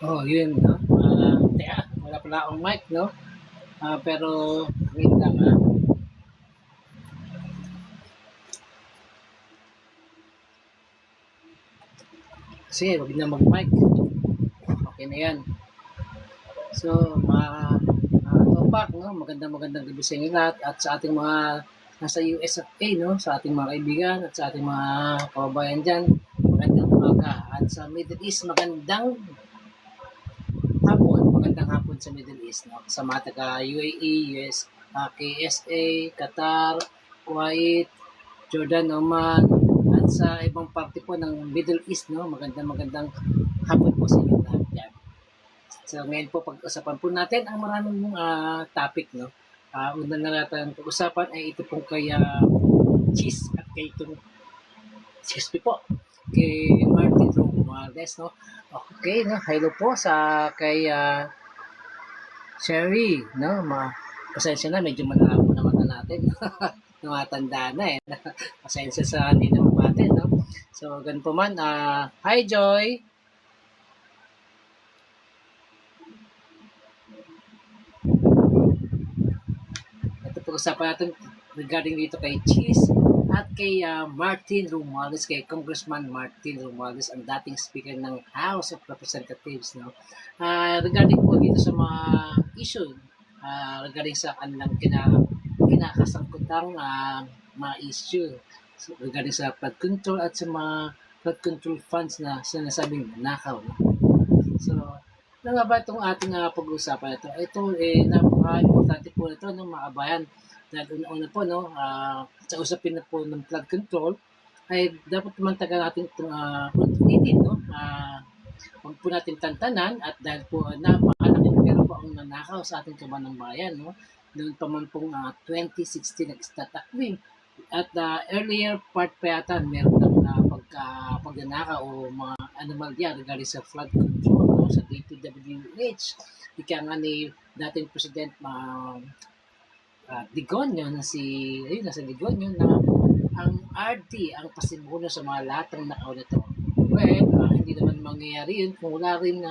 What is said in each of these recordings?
Oh, yun, no? Teka, wala pala akong mic, no? Pero, wait lang, ha? Kasi, wag na mag-mic. Okay na yan. So, mga topak, no? Magandang gabi sa inyo lahat at sa ating mga nasa USA, no? Sa ating mga kaibigan at sa ating mga kababayan dyan, magandang umaga. At sa Middle East, magandang hapon sa Middle East, no? Sa mga taga UAE, US, KSA, Qatar, Kuwait, Jordan, Oman, at sa ibang parte po ng Middle East, no? Magandang hapon po sa inyo lahat yan. So ngayon po pag-usapan po natin ang maraming topic, no? Una na natin pag-usapan ay ito pong kay Cheese at kay itong excuse me po, kay Martin Romualdez, no? Okay, no? Hello po sa kay Sherry, no? Pasensya na, medyo malabo na mata natin. Tumatanda na eh. Pasensya sa hindi na mabatin, no? So, ganun po man. Hi, Joy! Ito pag-usapan natin regarding dito kay Cheese at kay Martin Romualdez, kay Congressman Martin Romualdez, ang dating Speaker ng House of Representatives, no? Regarding po dito sa mga issue, regarding sa kanilang kinakasangkutang mga issue, so, regarding sa flood control at sa mga flood control funds na sinasabing nakaw. So, ano nga ba itong ating pag-uusapan ito? Ito napaka-importante po ito ng mga kabayan. Dahil una-una po, no, sa usapin na po ng flood control, ay dapat naman taga natin itong ulitin, no? Huwag po natin tantanan at dahil po napakalaking pera po ang nanakaw sa ating kabanang bayan, no? Noon pa man pong 2016 nag-start at earlier part pa yata meron na pagnanakaw o mga anomalya regarding sa flood control, no? Sa DPWH. Ika nga ni dating President Digonio nasa Digonio na ang RD ang pasimuno sa mga lahat ng nakaw nito. Well, hindi naman mangyayari yun kung wala rin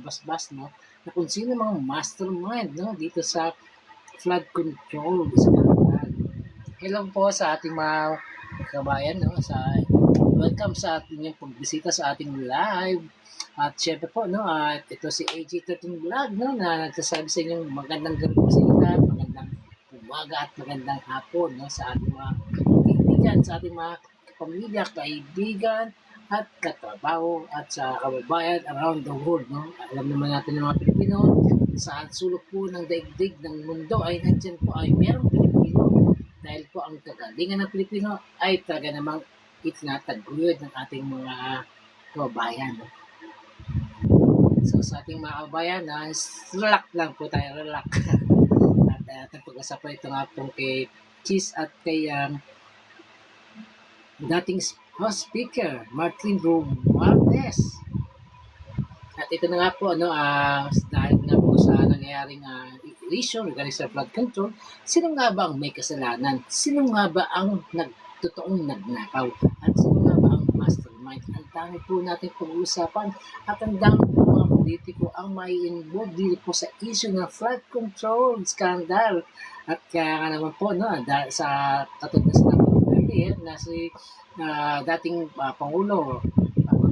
basbas, no? Na kung sino mga mastermind, no? Dito sa flood control sa Kalangan. Hello po sa ating mga kabayan, no? Welcome sa ating yung pagbisita sa ating live. At syempre po, no, ito si AG13 Vlog, no, na nagsasabi sa inyo magandang gabi po sa inyo lahat, magandang umaga at magandang hapon, no, sa ating mga kaibigan, sa ating mga pamilya, kaibigan, at katrabaho, at sa kababayan around the world, no. Alam naman natin ng mga Pilipino, sa sulok po ng daigdig ng mundo ay nandiyan po ay merong Pilipino. Dahil po ang kagalingan ng Pilipino ay talaga namang itinataguyod ng ating mga kababayan, no. So sa ating mga kabayan, relax lang po tayo, relax. At pag-usapan ito nga po kay Cheese at kay dating House Speaker Martin Romualdez. At ito na nga po, dahil na po sa nangyayaring issue regarding sa flood control, sino nga ba ang may kasalanan? Sino nga ba ang totoong nagnakaw? At sino nga ba ang mastermind? Ang dami po natin pag-uusapan at ang dami po mga politiko ang may involved dito po sa issue ng flood control scandal. At kaya nga naman po, no, sa katulad na sinabi earlier na si dating Pangulo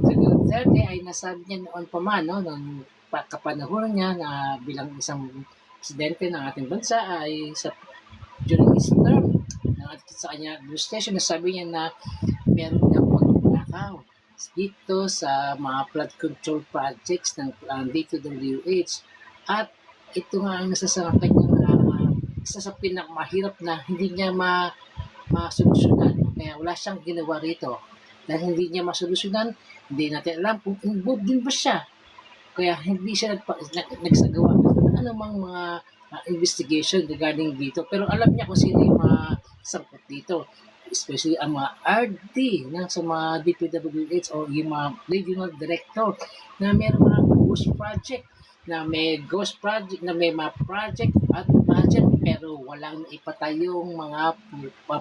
Duterte ay nasabi niya noon pa man, no, nung kapanahon niya na bilang isang presidente ng ating bansa ay during his term sa kanya administration, nasabi niya na meron niyang pagnanakaw dito sa mga flood control projects ng DPWH. At ito nga ang nasasangkay niya isa sa pinakamahirap na hindi niya masolusyonan. Kaya wala siyang ginawa rito. Dahil hindi niya masolusyonan, hindi natin alam kung involved din ba siya. Kaya hindi siya nagsagawa ano mang mga investigation regarding dito. Pero alam niya kung sino yung mga sangkot dito. Especially ang mga RD sa mga DPWH o yung mga regional director na mayroong mga ghost project na may mga project at budget pero walang ipatayong mga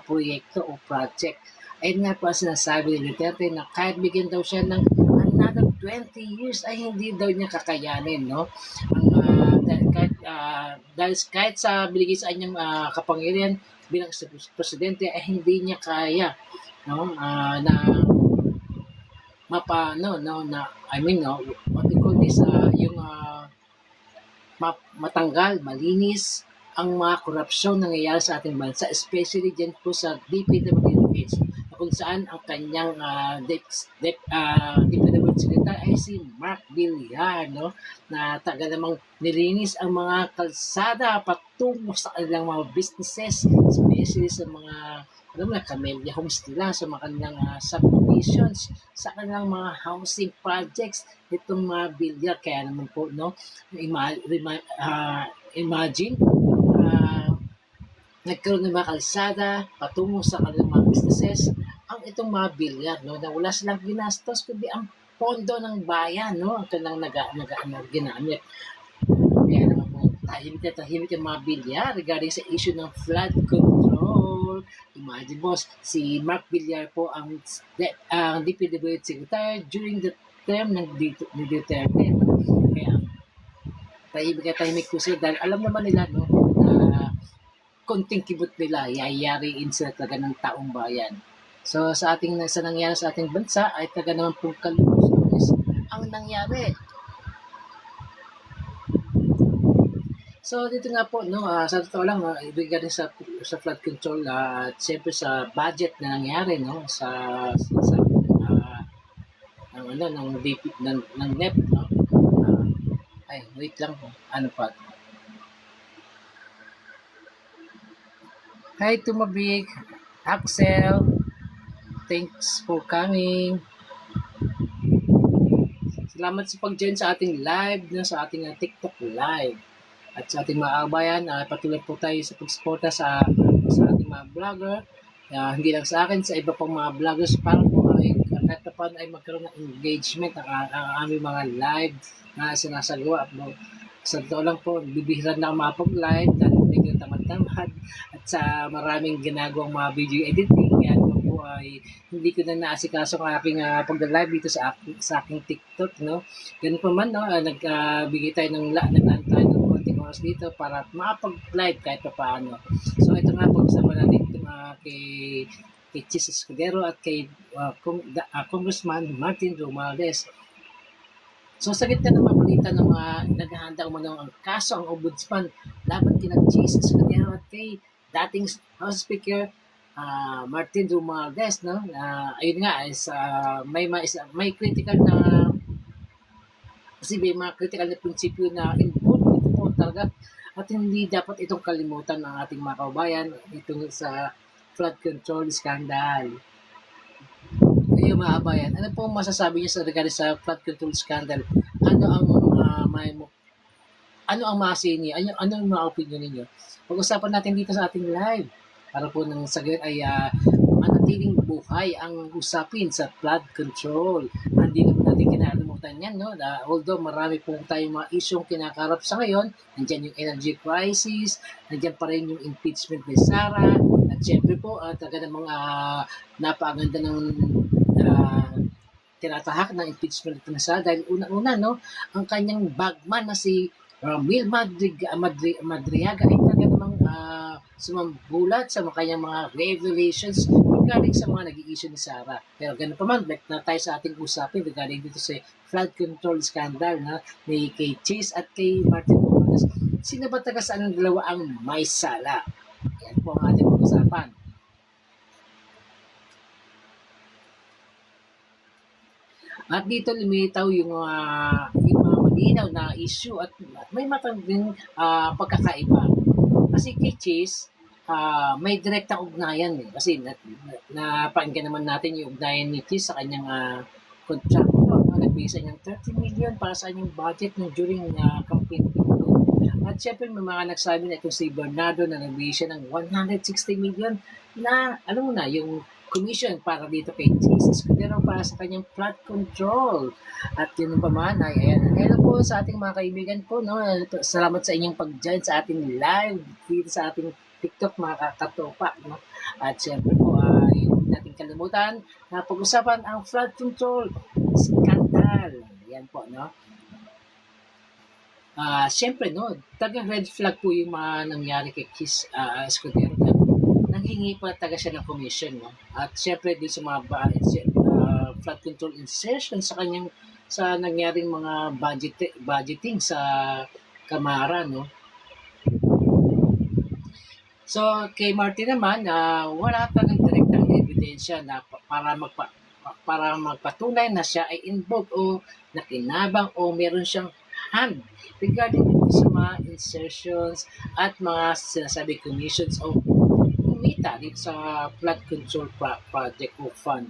proyekto o project. Ayun nga po ang sinasabi ni Duterte na kahit bigyan daw siya ng another 20 years ay hindi daw niya kakayanin, no? Ang dahil kahit sa binigay sa kanyang kapangyarihan bilang presidente ay hindi niya kaya, no? Na mapano, no, na I mean, no, what we call this, yung matanggal, malinis ang mga korupsyon na nangyayari sa ating bansa, especially dyan po sa DPWH, kung saan ang kanyang DPWH Secretary ay si Mark Villar, no, na taga namang nilinis ang mga kalsada patungo sa kanilang mga businesses, especially sa mga alam na, Camellia Homes nila, sa mga kanilang subdivisions, sa kanilang mga housing projects, itong mga Villar. Kaya naman po, no, imagine, nagkaroon ng mga kalsada patungo sa kanilang mga businesses, ang itong mga Villar, no, na wala silang ginastos, kundi ang pondo ng bayan, no, ang kanilang ginamit. Kaya naman po, tahimik yung mga Villar regarding sa issue ng flood control. Imagine mo, si Mark Villar po ang DPWH Secretary during the term ng Duterte. Kaya tahimik po sila dahil alam naman nila, no, na konting kibot nila, yayariin sila talaga ng taong bayan. So sa nangyari sa ating bansa ay talaga naman pong kalunos ang nangyari. So dito nga po, no, sa totoo lang, regarding sa flood control at siyempre sa budget na nangyari, no, ng NEP, no. Ay, wait lang po. Ano pa? Hi Tumabig, Axel, thanks for coming. Salamat sa pag-join sa ating live, no, sa ating TikTok live. At sa ating mga kabayan, patuloy po tayo sa pagsuporta sa ating mga vlogger. Hindi lang sa akin, sa iba pang mga vloggers para po kahit na paano ay magkaroon ng engagement ang aming mga live na sinasagawa. No? Sa totoo lang po, bibihira na makapag-live dahil medyo tamad-tamad at sa maraming ginagawang mga video editing. Kaya naman po ay hindi ko na naasikaso ang aking pag-live dito sa aking TikTok. No? Ganun pa man, no? Nagbigay tayo naglaan tayo ng konting oras dito para makapag-live kahit pa paano. So ito nga po, kasama natin ito kay Chis Escudero at kay Congressman Martin Romualdez. So sa gitna ng mga balita ng mga naghahanda umano ang kaso ang ombudsman laban kina Chis Escudero at kay dating House Speaker Martin Romualdez, no? Ayun nga is may critical na kasi may mga critical na prinsipyo na involved ito po talaga at hindi dapat itong kalimutan ng ating mga kababayan itong sa flood control scandal. Kayo mga kabayan, ano po masasabi niyo sa regarding sa flood control scandal? Ano ang masi niyo? Ano ang mga opinion niyo? Pag-usapan natin dito sa ating live para po nang sagot ay manatiling buhay ang usapin sa flood control. Hindi naman natin kinalimutan yan, no? Although marami po tayong mga isyong kinakarap sa ngayon, nandiyan yung energy crisis, nandiyan pa rin yung impeachment ni Sara, at syempre po, talaga ng mga napaganda ng tinatahak ng impeachment ni Sara dahil una-una, no, ang kanyang bagman na si Ramil Madriaga ay talaga namang sumambulat sa kanyang mga revelations regarding sa mga nag-i-issue ni Sara. Pero ganun pa man, back na tayo sa ating usapin regarding dito sa flood control scandal na ni kay Chis at kay Martin Romualdez. Sino ba taga saan ng dalawa ang may sala? Yan po ang ating pag-usapan. At dito lumitaw yung malinaw na issue at may matanding pagkakaiba. Kasi kay Chis, may direktang ugnayan eh. Kasi napakinggan naman natin yung ugnayan ni Chis sa kanyang contract. Nagbigay sa kanyang 30 million para sa kanyang budget during campaign. At syempre may mga nagsabi na itong si Bernardo na nagbigay siya ng 160 million na, alam mo na, yung commission para dito kay Jesus Escudero para sa kanyang flood control. At yun pa man ay ayan. Hello po sa ating mga kaibigan po, no? Salamat sa inyong pag-join sa ating live dito sa ating TikTok mga kakatopa, no? At syempre po hindi natin kalimutan na pag-usapan ang flood control scandal. no? Siyempre, no, talagang red flag po yung mga nangyari kay Chis Escudero. Nanghingi pa taga siya ng commission, no? At siyempre, din sa mga flood control insertion sa kanyang sa nangyaring mga budgeting sa Kamara, no? So, kay Martin naman, wala talagang direktang ebidensya na para magpatunay na siya ay involved o nakinabang o meron siyang hand regarding sa mga insertions at mga sinasabi commissions o kumita dito sa flood control project o fund.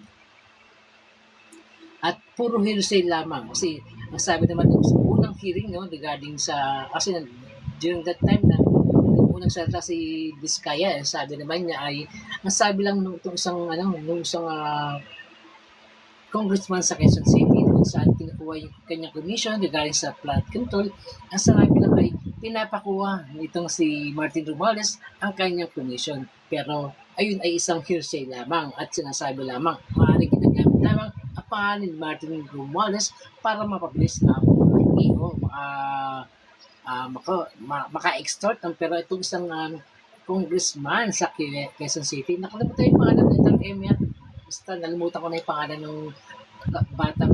At puro hearsay lamang kasi ang sabi naman sa unang hearing, no, regarding sa kasi during that time na unang salita si Vizcaya, sabi naman niya ay ang sabi lang nung isang congressman sa Quezon City kung saan kinukuha yung kanyang commission regarding sa flood control, ang sabi lang ay pinapakuha nitong si Martin Romualdez ang kanyang commission. Pero ayun ay isang hearsay lamang at sinasabi lamang, maaaring ginagamit lamang ang pangalan ni Martin Romualdez para mapabilis na hindi o maka-extort pero itong isang congressman sa Quezon City, nakalimutan yung pangalan ng Emya. Basta nalimutan ko na yung pangalan ng bata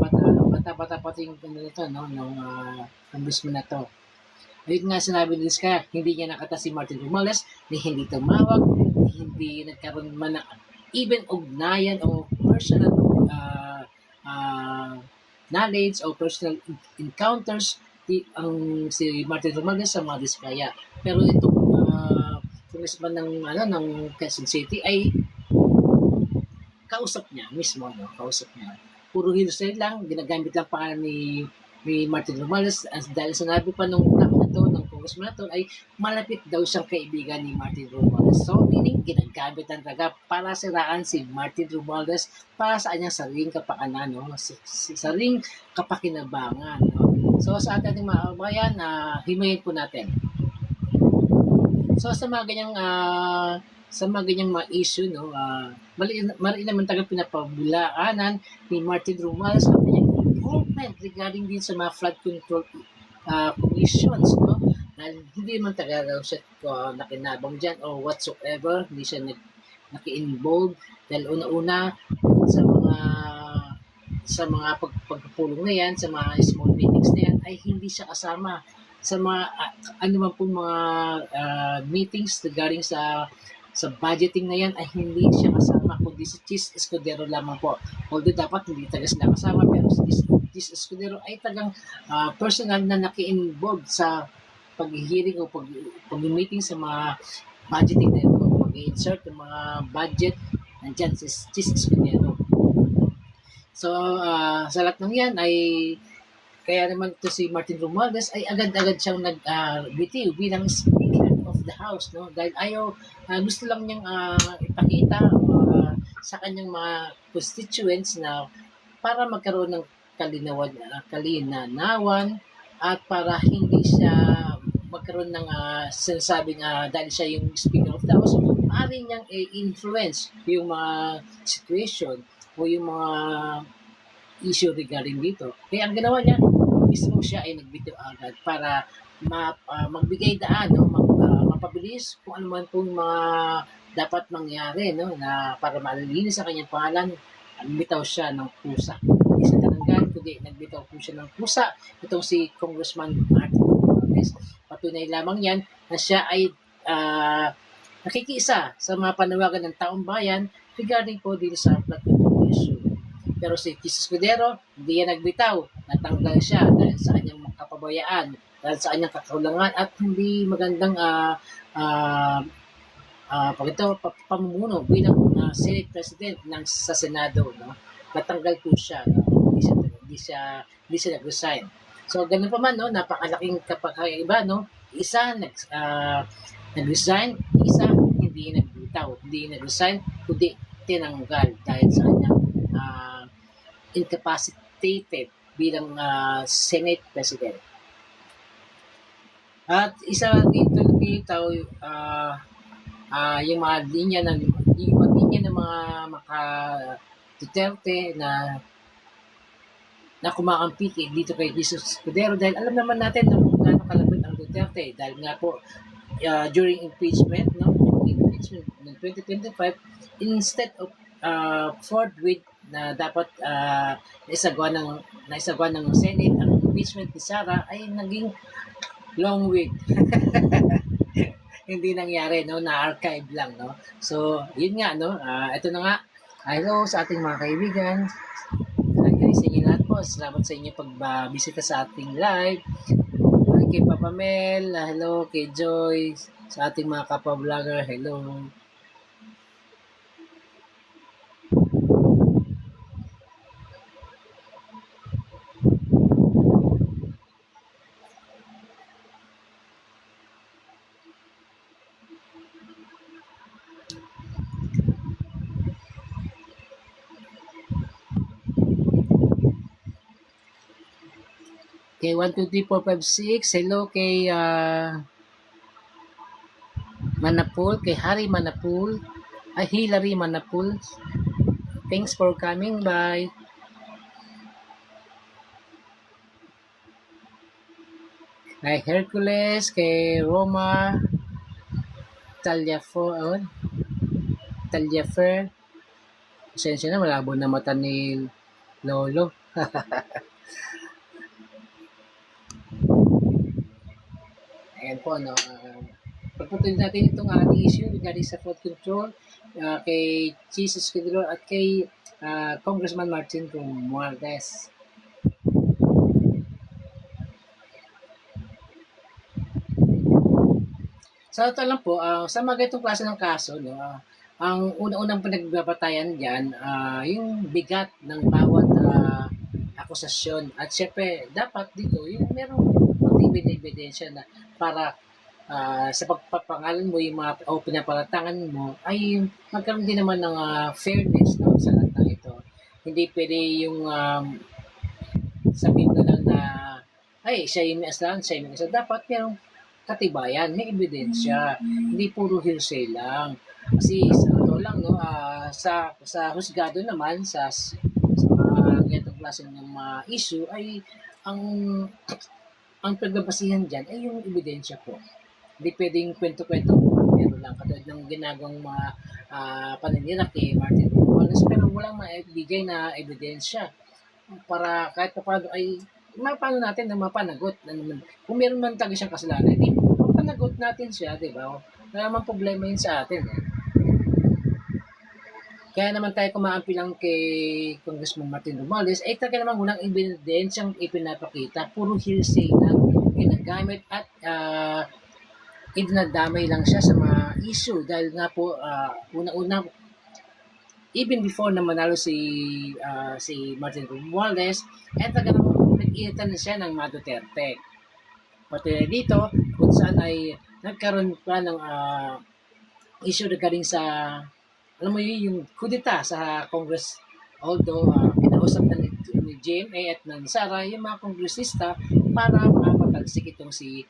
pa yung nito, no, nung congressman na to. Ayun nga sinabi ni Vizcaya, hindi niya nakata si Martin Romualdez, ni hindi tumawag, ni hindi nagkaroon man ng even ugnayan o personal knowledge o personal encounters si Martin Romualdez sa mga Vizcaya. Pero itong congressman ng Quezon City ay kausap niya mismo, no? Kausap niya. Puro hearsay lang, ginagamit lang pangalan ni Martin Romualdez dahil sinabi pa nung ng congressman na to ay malapit daw siyang kaibigan ni Martin Romualdez. So, meaning ginagamit ang taga para siraan si Martin Romualdez para sa kanyang sariling kapakanan, no? Sariling kapakinabangan, no? So, sa ating mga kabayan, himayin po natin. So, sa mga ganyang mga issue, no, mali naman talaga pinapabulaanan ni Martin Romualdez ang kanyang involvement regarding din sa mga flood control commissions, no? Dahil hindi naman talaga siya nakinabang dyan or whatsoever, hindi siya naki-involve dahil una-una sa mga pagpupulong na yan, sa mga small meetings na yan, ay hindi siya kasama sa mga anuman po mga meetings regarding sa budgeting na yan ay hindi siya kasama kundi si Chis Escudero lamang po. Although dapat hindi taga sila kasama pero si Chis Escudero ay tagang personal na naki-involved sa pag-hearing o pag-meeting sa mga budgeting na ito, pag-insert ng mga budget, nandyan si Chis Escudero. So, sa lahat ng yan ay kaya naman ito si Martin Romualdez ay agad-agad siyang nag-bitiw bilang Speaker of the House, no? Dahil gusto lang niyang ipakita sa kanyang mga constituents na para magkaroon ng kalinawan at para hindi siya magkaroon ng sinasabing dahil siya yung Speaker of the House, maaari niyang i-influence yung mga situation o yung mga issue regarding dito. Kaya ang ginawa niya, mismo siya ay nagbitiw agad para magbigay daan, no? Mapabilis kung ano man pong mga dapat mangyari, no? Na para malilinis sa kanyang pangalan, nagbitaw siya ng pusa. Hindi sa tananggan, kundi nagbitaw po siya ng pusa. Itong si Congressman Martin Romualdez. Patunay lamang yan na siya ay nakikiisa sa mga panawagan ng taong bayan regarding po dito sa flood control issue. Pero si Chis Escudero, hindi yan nagbitaw. Natanggal siya dahil sa kanyang kapabayaan, dahil sa kanyang kakulangan at hindi magandang pamumuno bilang Senate President sa Senado. No? Natanggal po siya. No? Hindi siya nag-resign. So, ganun pa man, no? Napakalaking kapakaiba. No? Isa nag-resign, isa hindi nagbitaw. Hindi nag-resign, kundi tinanggal dahil sa kanyang incapacitated bilang Senate President. At isa dito yung mga linya ng mga Duterte na na kumakampi dito kay Jesus Escudero dahil alam naman natin na kung gaano kalapit ang Duterte dahil nga po during impeachment, no, impeachment ng 2025, instead of forthwith na dapat naisagawa ng Senate ang impeachment ni Sara ay naging long with. Hindi nangyari, no, na-archive lang, no. So yun nga, no, ito na nga. Hello sa ating mga kaibigan. Hi sa inyo lahat po. Salamat sa inyo pagbisita sa ating live. Kay Papa Mel, hello. Kay Joy, sa ating mga kapwa-vlogger, hello. Kay 1, 2, 3, 4, 5, 6. Hello kay Manapul. Kay Harry Manapul. Ay, Hillary Manapul. Thanks for coming by. Kay Hercules. Kay Roma. Talyafer. Pasensya na, malabo na mata ni Lolo. Ayan po, no. Pagpatuloy natin itong ating issue regarding sa flood control kay Jesus Escudero at kay Congressman Martin Romualdez. Sa totoo lang po, sa mga ganitong klase ng kaso, no, ang una-unang pinagbabatayan dyan, yung bigat ng bawat akusasyon. At syempre, dapat dito, yung merong matibay na ebidensya na para sa pagpapangalan mo yung mga o pinapalatangan mo ay magkaroon din naman ng fairness, no, sa lahat ng ito. Hindi pwede yung sabihin ko lang na ay siya yung aslan, siya yung aslan. Dapat merong katibayan, may ebidensya. Hindi puro hearsay lang. Kasi sa ito lang, no, sa husgado naman, sa mga ganitong klase ng mga issue ay ang pagbabasihan dyan ay yung ebidensya po. Hindi pwedeng kwento-kwento pero lang katulad ng ginagawang mga paninira kay Martin Romualdez pero walang maibigay na ebidensya para kahit paano ay mapano natin na mapanagot. Kung meron man talaga siyang kasalanan, hindi mapanagot natin siya, di ba? Wala naman problema yun sa atin. Kaya naman tayo kumaampi lang kay Congressman Martin Romualdez, ay talaga naman walang ebidensyang ipinapakita. Puro hearsay lang ginagamit at idinadamay lang siya sa mga issue dahil nga po una-una even before na manalo si Martin Romualdez ay talaga naman nag-iitan na siya ng mga Duterte. Pati dito kung saan ay nagkaroon pa ng issue regarding sa alam mo yung kudeta sa Congress, although kinausap na ni GMA at ng Sara yung mga kongresista para mapatalsik itong si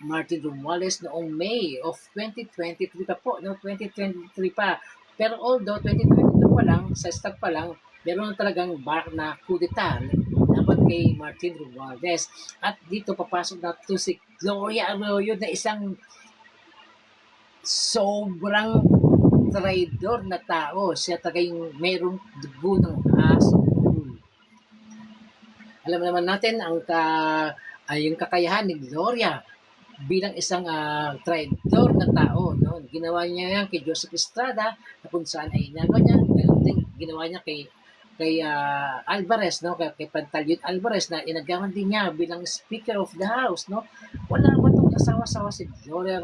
Martin Romualdez noong May of 2023 pa po, no? 2023 pa. Pero although 2022 pa lang, sa start pa lang, meron talagang bar na kudeta dapat kay Martin Romualdez. At dito papasok na to si Gloria Arroyo na isang sobrang traidor na tao. Siya talaga yung mayroong dugo ng aso. Alam naman natin yung kakayahan ni Gloria bilang isang traidor na tao. No? Ginawa niya yan kay Joseph Estrada na kung saan ay inagaw niya. Ganun din ginawa niya kay Alvarez, no? Kay Pantaleon Alvarez na inagawan din niya bilang Speaker of the House. No? Wala ba itong kasawa-sawa si Gloria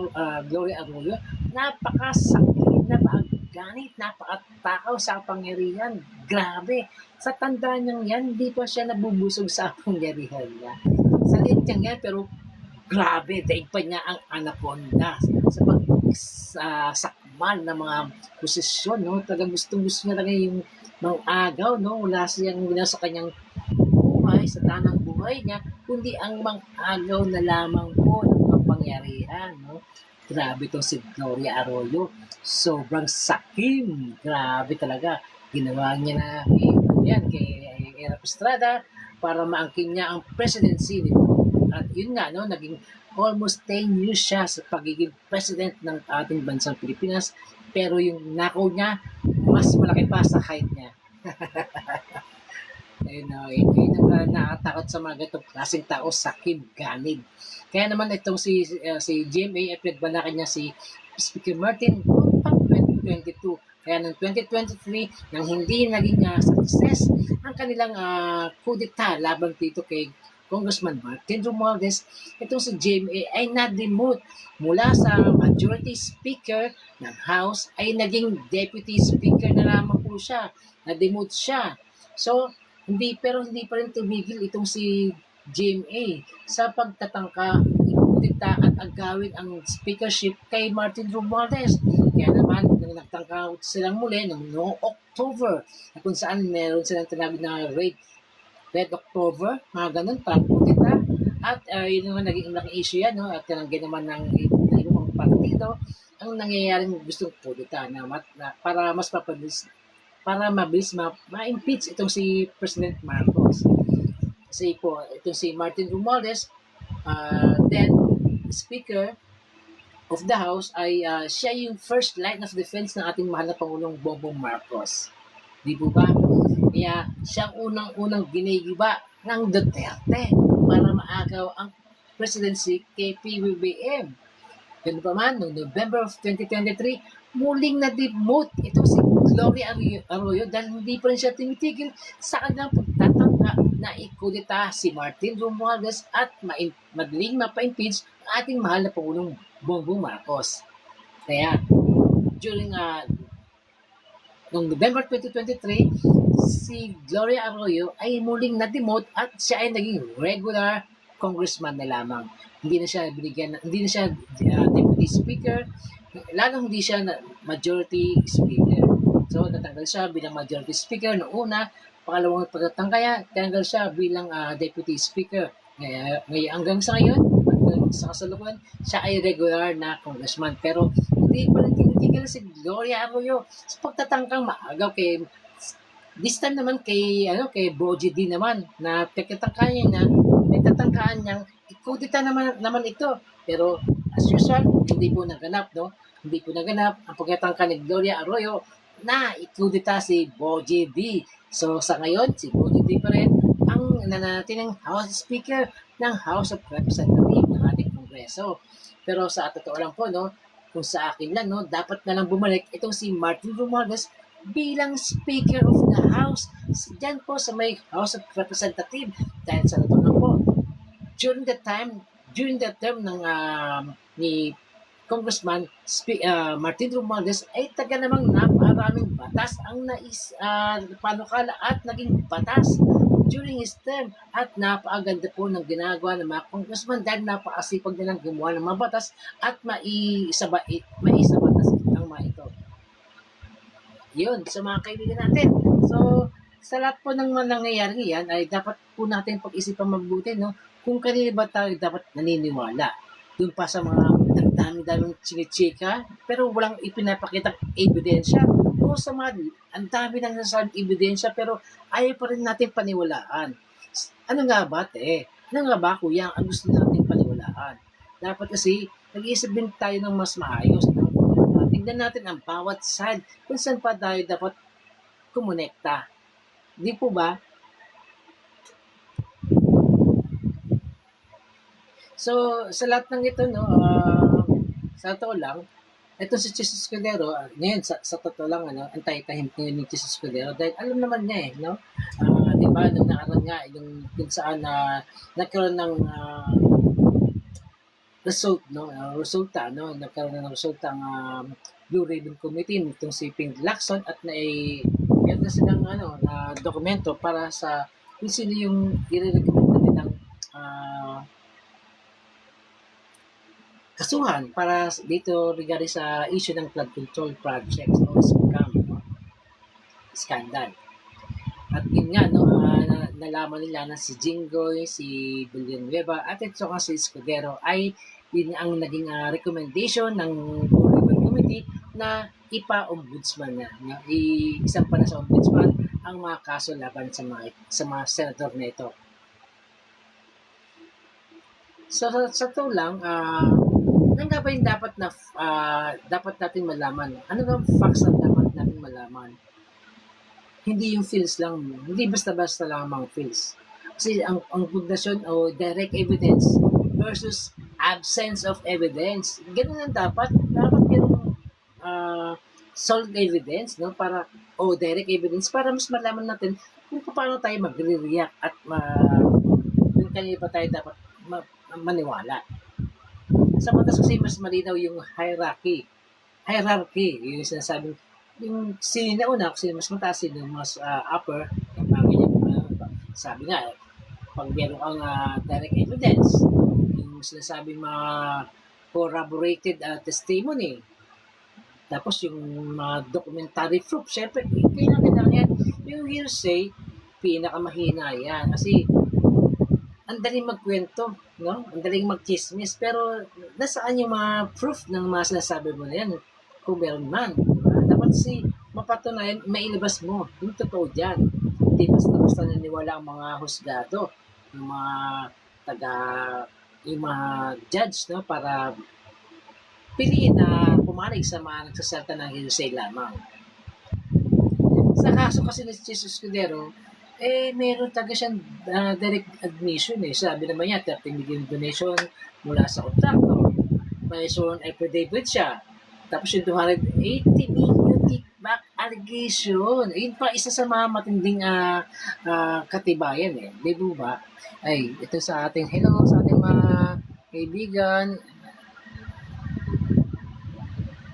Arroyo? Napakasakit, napakaganit, napakatakaw sa kapangyarihan. Grabe. Sa tanda niyang yan, hindi pa siya nabubusog sa kapangyarihan niya. Sa lit niyang yan, pero grabe, daig pa niya ang anaconda sa pagsakmal ng mga posisyon. No? Talagang gusto niya talaga yung mga agaw. No? Wala siyang ginawa sa kanyang buhay, sa tanang buhay niya, kundi ang mga agaw na lamang po ng kapangyarihan. No? Grabe itong si Gloria Arroyo. Sobrang sakim. Grabe talaga. Ginawa niya na kay Erap Estrada para maangkin niya ang presidency nito. At yun nga, no, naging almost 10 years siya sa pagiging president ng ating bansang Pilipinas. Pero yung nakaw niya, mas malaki pa sa height niya. Ayun, yun ang nakatakot sa mga ganitong klaseng tao sa ganid. Kaya naman itong si GMA ay pinagbanaan niya si Speaker Martin noong pang 2022. Kaya noong 2023, nang hindi naging success ang kanilang coup d'etat laban dito kay Congressman Martin Romualdez, itong si GMA ay na-demote mula sa majority speaker ng House ay naging deputy speaker na lamang po siya. Na-demote siya. So, hindi pa rin tumigil itong si GMA sa pagtatangka ikudita at agawin ang speakership kay Martin Romualdez. Kaya naman, nung nagtangka silang muli noong October, na kung saan meron silang tinawag na Red October, mga ganun, pagkudita. At yun naman naging malaking issue yan, no? At tinanggi naman ng ibang partido ang nangyayaring gustong kudita para mas mabilis ma-impeach itong si President Marcos. Kasi po, itong si Martin Romualdez, then Speaker of the House, ay siya yung first line of defense ng ating mahal na Pangulong Bongbong Marcos. Di po ba? Kaya siyang unang-unang ginigiba ng Duterte para maagaw ang presidency kay PBBM. Ganun pa man, noong November of 2023, muling na-demote ito si Gloria Arroyo dahil hindi pa rin siya timitigil sa kanilang pagtatangka na ikudita si Martin Romualdez at madaling mapa-impeach ang ating mahal na Pangulong Bongbong Marcos. Kaya, during noong November 2023, si Gloria Arroyo ay muling na-demote at siya ay naging regular congressman na lamang. Hindi na siya deputy speaker, lalong hindi siya majority speaker. So, natanggal siya bilang majority speaker noong una, pangalawang pagtatangkaya, tanggal siya bilang deputy speaker. Ngayon, hanggang sa ngayon, sa kasalukuyan, siya ay regular na congressman. Pero, hindi pa rin tinitigil si Gloria Arroyo sa pagtatangkang maagaw kay this time naman kay Boji D naman na nagtatangkaan niyang ikudita naman ito. Pero as usual, hindi po naganap, no? Hindi po naganap ang pagtatangka ni Gloria Arroyo na ikudita si Boji D. So sa ngayon, si Boji D pa rin ang nananatinang House Speaker ng House of Representatives ng ating Kongreso. Pero sa totoo lang po, no, kung sa akin lang, no, dapat na lang bumalik itong si Martin Romualdez bilang Speaker of the House diyan po sa may House of Representatives. Dahil sa totoo lang po, during the term ng ni Congressman Martin Romualdez ay taga namang napakaraming batas ang panukala at naging batas during his term at napakaganda po ng ginagawa ng mga congressman dahil napakasipag nilang gumawa ng mga batas at maisabatas ang mga ito. Yun, sa mga kaibigan natin. So, sa lahat po ng nangyayari yan ay dapat po natin pag-isipan mabuti, no? Kung kanina ba tayo dapat naniniwala. Doon pa sa mga dami-daming chinichika, pero walang ipinapakitang ebidensya. O sa mga ang dami nang nasasabing ebidensya, pero ayaw pa rin natin paniwalaan. Ano nga ba, Ano nga ba, kuya, ang gusto natin paniwalaan? Dapat kasi, nag-iisip din tayo ng mas maayos. No? Tignan natin ang bawat side kung saan pa tayo dapat kumonekta. Di po ba? So, sa lahat ng ito, no, sa totoo lang, ito si Jesus Escudero, ngayon, sa totoo lang, antay-tahimik ngayon ni Jesus Escudero dahil alam naman niya no? Di ba, nung nakaraan nga, yung kung saan nagkaroon ng resulta, no? Nagkaroon ng resulta ang Blue Ribbon Committee nitong si Ping Lacson at meron na silang dokumento para sa kung sino yung i-recommend nilang kasuhan para dito regarding sa issue ng flood control projects o scandal. At yun nga, no, nalaman nila na si Jinggoy, si Villanueva, at ito nga si Escudero ay yun ang naging recommendation ng Blue Ribbon Committee na ipa-ombudsman isang pa na sa ombudsman ang mga kaso laban sa mga senador na ito. Sa totoo lang, ano nga ba yung dapat natin malaman? Ano ba ang facts na dapat natin malaman? Hindi yung feels lang, hindi basta-basta lamang feels. Kasi ang pundasyon o direct evidence versus absence of evidence. Ganun ang dapat yung ah, solid evidence, no? Para o direct evidence para mas malaman natin kung paano tayo magre-react at kung kanina pa tayo dapat maniwala. Sa batas kasi mas malinaw yung hierarchy, yung sinasabing yung sino na una, kasi mas mataas, sino mas upper, yung mga ganyan. Sabi nga, pag meron kang direct evidence, yung sinasabing mga corroborated testimony, tapos yung mga documentary proof, syempre, kailangan yan. Yung hearsay, pinakamahina yan. Kasi, ang daling magkwento, no? Ang daling magchismis, pero nasaan yung mga proof ng mga sinasabi mo na yan? Kung meron man. Dapat mapatunayan, mailabas mo. Yung totoo dyan. Hindi basta-basta naniwala ang mga husgado, yung mga taga, yung mga judge, no? Para piliin na pumanig sa mga nagsasalta ng hearsay lamang. Sa kaso kasi ni Jesus Escudero, meron talaga siyang direct admission eh. Sabi naman niya, 30 million donation mula sa contractor. May sworn affidavit siya. Tapos yung 280 million kickback allegation. Yun pa, isa sa mga matinding katibayan eh. Di ba? Ay, ito sa ating, hello sa ating mga kaibigan.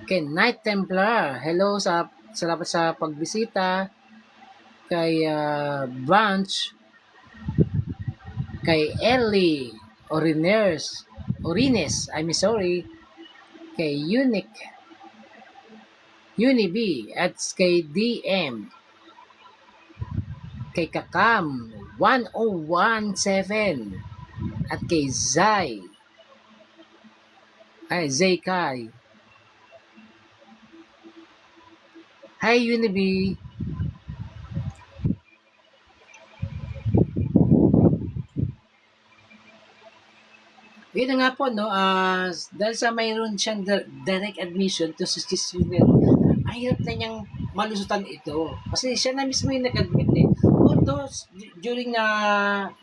Kay Knight Templar, hello, salamat sa pagbisita. Kay Branch, kay Ellie Orines, I'm sorry, kay UniB, at kay DM, kay Kakam 1017, at kay Zay Kai. Hi Unibi. Yun nga po, no, dahil sa mayroon siyang direct admission to si Chiswiner, ang hirap na niyang malusutan ito. Kasi siya na mismo yung nag-admit eh. Although, during on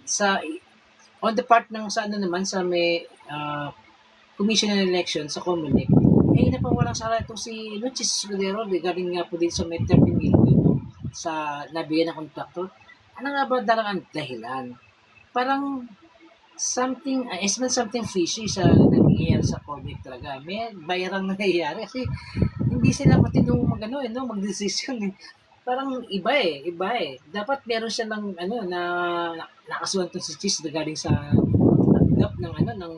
the part ng sa ano naman, sa may commission on election sa Comelec, napawalang sala itong si Chiswiner regarding nga po din sa may 30 million no, sa nabigyan ng contractor. Ano nga ba dalang ang dahilan? Parang something fishy sa nangyayari sa Comelec talaga. May bayarang nangyayari kasi hindi sila matinong mag-decision eh. Parang iba eh. Dapat meron siya ng nakasuhan to si Cheese regarding sa tanggap ng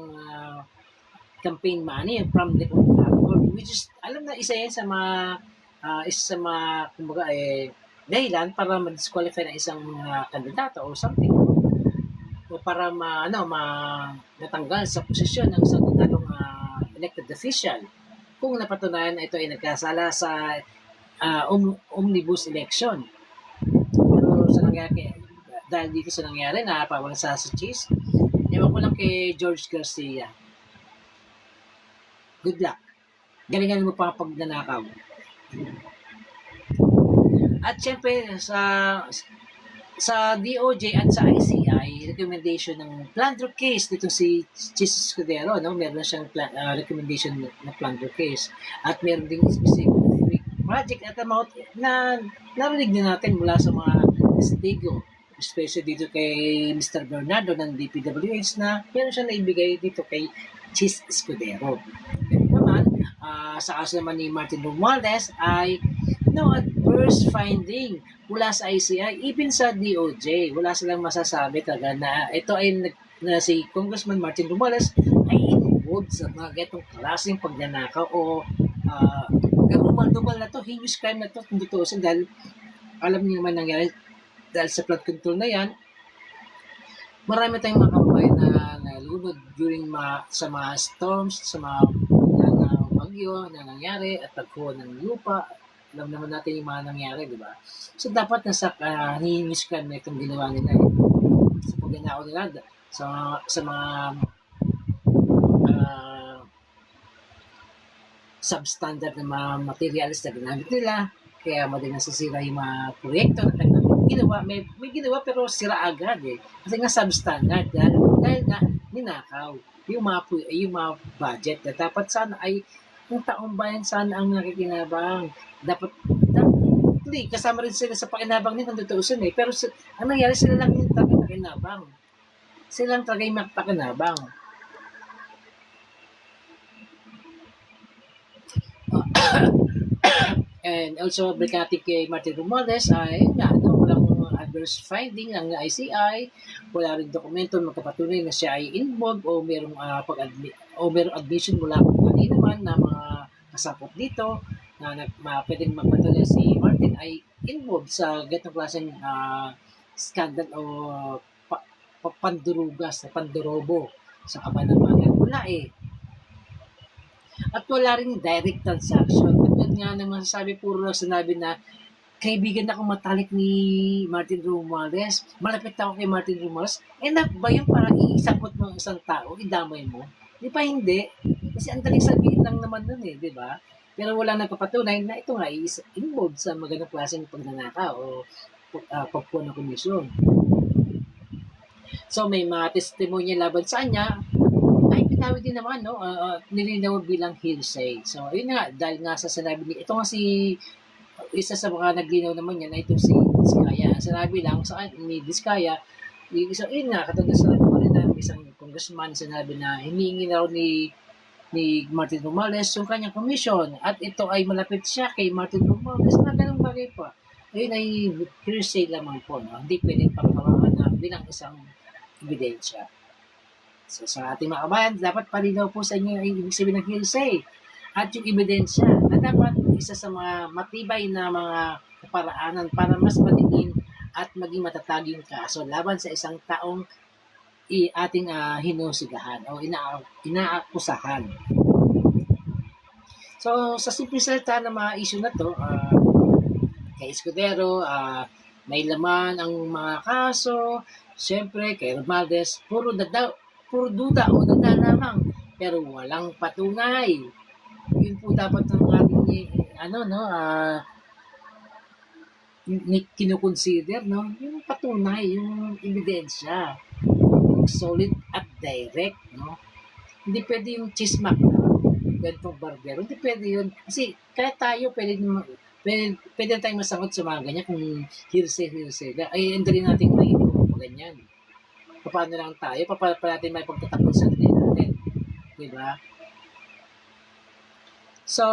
campaign money from the contractor, which is alam na isa yan sa mga kumbaga dahilan para ma-disqualify ng isang kandidato or something o para matanggal sa posisyon ng isang tanong elected official kung napatunayan na ito ay nagkasala sa omnibus election. Pero sa nangyari, dahil dito sa nangyari, napawalan sa Cheese, ewan ko lang kay George Garcia. Good luck. Galingan mo pa pag nanakaw. At syempre, sa DOJ at sa ICI, recommendation ng plunder case dito si Cheese Escudero, no? Meron siyang recommendation na plunder case. At meron ding specific project at amount na narinig na natin mula sa mga testigo, especially dito kay Mr. Bernardo ng DPWH na meron siya naibigay dito kay Cheese Escudero. Naman, sa kaso naman ni Martin Romualdez ay no adverse finding mula sa ICI, even sa DOJ. Wala silang masasabi talaga na ito ay na si Congressman Martin Romualdez ay involved sa mga ganitong klaseng pagnanakaw o karumal-dumal na to, heinous crime na to, kung tutuusin dahil alam niyo naman nangyari dahil sa flood control na yan, marami tayong mga kababayan na nalunod during sa mga storms, sa mga bagyo na nangyari at pagkuha ng lupa. Alam naman natin yung mga nangyari, di ba? So, dapat nasa heinous crime na itong ginawa nila. Sa pagnanakaw nila, sa mga ah, substandard na mga materials na ginamit nila. Kaya madaling nasisira yung mga proyekto na kanilang ginawa. May ginawa pero sira agad eh. Kasi nga substandard. Dahil nga ninakaw yung mga budget na dapat sana ay yung taong bayan sana ang nakikinabang. Dapat kasama rin sila sa pakinabang nila kung tutuusin eh. Pero ang nangyari sila lang yung talagang pakinabang. Sila lang talaga yung pakinabang. And also, regarding kay Martin Romualdez ay walang adverse finding ng ICI, wala rin dokumento magkapatunay na siya ay involved o merong merong admission mula kung kanino man na mga kasapot dito na pwedeng magpatunay si Martin ay involved sa ganitong klaseng scandal o pandurugas, pandurobo sa kabanamayan. Wala eh. At wala rin direct transaction. At nga naman sabi, puro lang sinabi na kaibigan ako matalik ni Martin Romualdez. Malapit ako kay Martin Romualdez. Enough ba yun para iisapot mo isang tao, idamay mo? Di pa hindi. Kasi ang daling sabihin lang naman nun eh, di ba? Pero wala nagpapatunay na ito nga involved sa magandang klaseng pagnanaka o pagpuan ng komisyon. So may mga testimonya laban sa kanya, ay pinawid din naman, no? Nilinaw bilang hearsay. So, ayun nga, dahil nga sa sinabi ni, ito nga isa sa mga naglinaw naman yan, ay ito si Diskaya. Sinabi lang sa ni Diskaya, yun nga, katulad sa pa rin na isang congressman, sinabi na hiningi na ni Martin Romualdez yung kanyang komisyon at ito ay malapit siya kay Martin Romualdez na ganung bagay pa. Ayun ay hearsay lamang po, no? Hindi pwedeng pagmamahan na bilang isang ebidensya. So, sa ating mga kabayan, dapat palinaw po sa inyo ang ibig sabihin ng hearsay at yung ebidensya na dapat isa sa mga matibay na mga paraanan para mas madiin at maging matatag yung kaso laban sa isang taong ating hinusigahan o inaakusahan. So, sa simple salita ng mga issue na to, kay Escudero, may laman ang mga kaso, siyempre kay Romualdez, puro duda o dada lamang, pero walang patunay. Yun po dapat ng ating kinukonsider, no? Yung patunay, yung ebidensya, yung solid at direct, no? Hindi pwede yung chismak na ganitong barbero. Hindi pwede yun. Kasi kaya tayo pwede tayong masagot sa mga ganyan kung hearsay. Ay, hindi rin natin mainom kung ganyan. Paano lang tayo? Paano natin may pagtatakbo sa natin? Diba? So,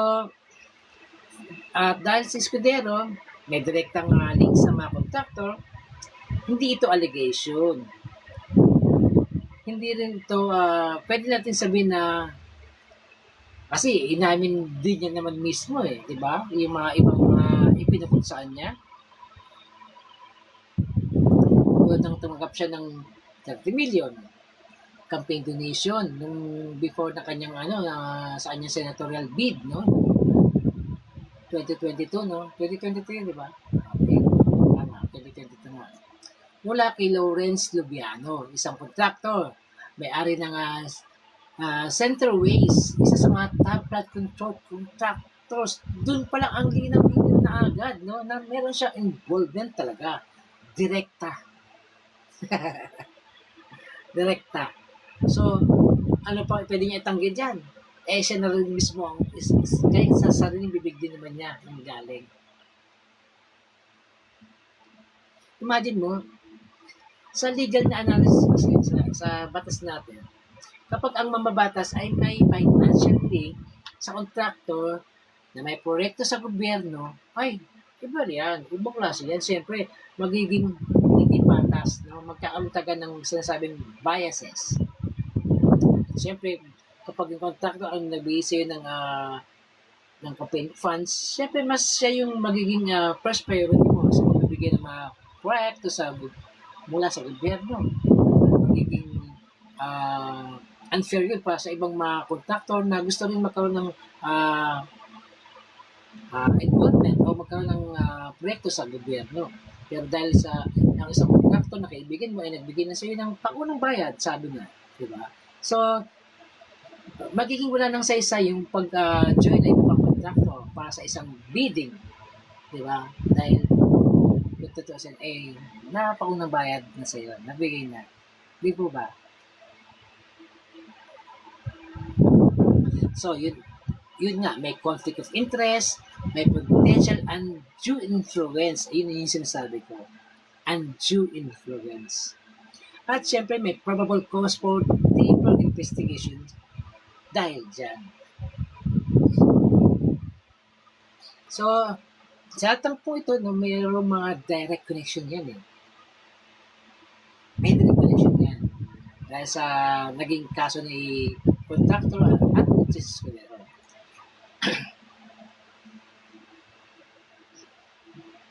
dahil si Escudero, may direktang link sa mga contractor, hindi ito allegation. Hindi rin ito, pwede natin sabihin na, kasi inamin din niya naman mismo eh, di ba? Yung mga ibang ipinakunsaan niya. Nang tumanggap siya ng 30 million campaign donation nung before na kanyang sa kanyang senatorial bid, no? 2022, no? 2023, di ba? Okay. Tama, 2022 na. Mula kay Lawrence Lubiano, isang contractor, may-ari ng Centerways, isa sa mga top flood control contractors. Doon pa lang ang linaw na agad, no? Na meron siya involvement talaga. Direkta. So, ano pa pwede niya itanggi dyan? Siya na rin mismo kahit sa sariling bibig din naman niya ang galing. Imagine mo, sa legal na analysis kasi, sa batas natin, kapag ang mambabatas ay may financial link sa contractor na may proyekto sa gobyerno, ay, iba yan. Ibang klase yan. Siyempre, magiging hindi patas. No? Magkakamuntagan ng sinasabing biases. Siyempre, kapag yung contractor ang nagbigay sa'yo ng campaign funds, siyempre mas siya yung magiging first priority mo sa pagbibigay ng mga proyekto mula sa gobyerno. Magiging unfair yun para sa ibang mga contractor na gusto rin magkaroon ng involvement o magkaroon ng proyekto sa gobyerno. Pero dahil sa ng isang contractor na kaibigan mo ay nagbigay na sa'yo ng paunang bayad, sabi nga. Diba? So, magiging wala ng saysay yung pag-join ay ibang kontrakto para sa isang bidding, di ba? Dahil yung tutusin, eh, napaunang bayad na sa iyo, nabigay na. Di po ba? So, yun nga, may conflict of interest, may potential undue influence. Yun yung sinasabi ko. Undue influence. At syempre, may probable cause for deeper investigation dahil dyan. So, sa atang po ito, no, mayroong mga direct connection yan eh. May direct connection yan. Dahil sa naging kaso ni contractor at Jesus Escudero.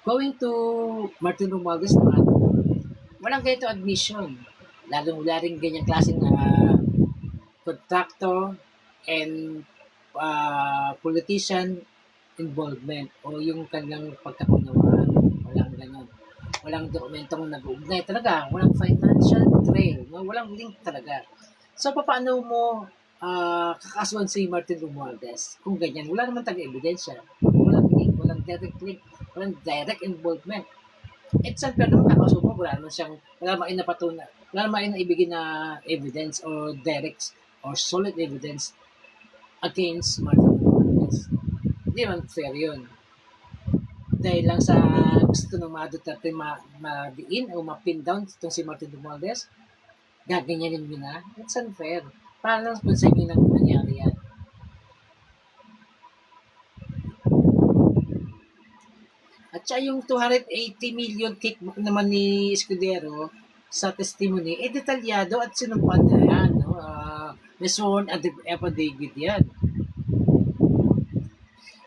Going to Martin Romualdez naman, walang ganito admission. Lalong wala rin ganyang klaseng contractor and politician involvement o yung kanilang pagkakunawaan. Walang ganon. Walang dokumentong nag-uugnay talaga. Walang financial trail. No? Walang link talaga. So, paano mo kakasuhan si Martin Romualdez? Kung ganyan, wala naman taga-ebidensya. Walang link, walang direct link, walang direct involvement. It's unfair naman kakasuhan mo, wala naman napatunan, wala naman naibigay na evidence or direct or solid evidence against Martin Romualdez. Hindi man fair yun. Dahil lang sa gusto ng mga Duterte ma-diin o ma-pin down itong si Martin Romualdez, gaganyanin mo na. It's unfair. Paano kung sa inyo nang nangyari yan? At siya yung 280 million kickback naman ni Escudero sa testimony, detalyado at sinumpan na yan. No? May sworn affidavit yan.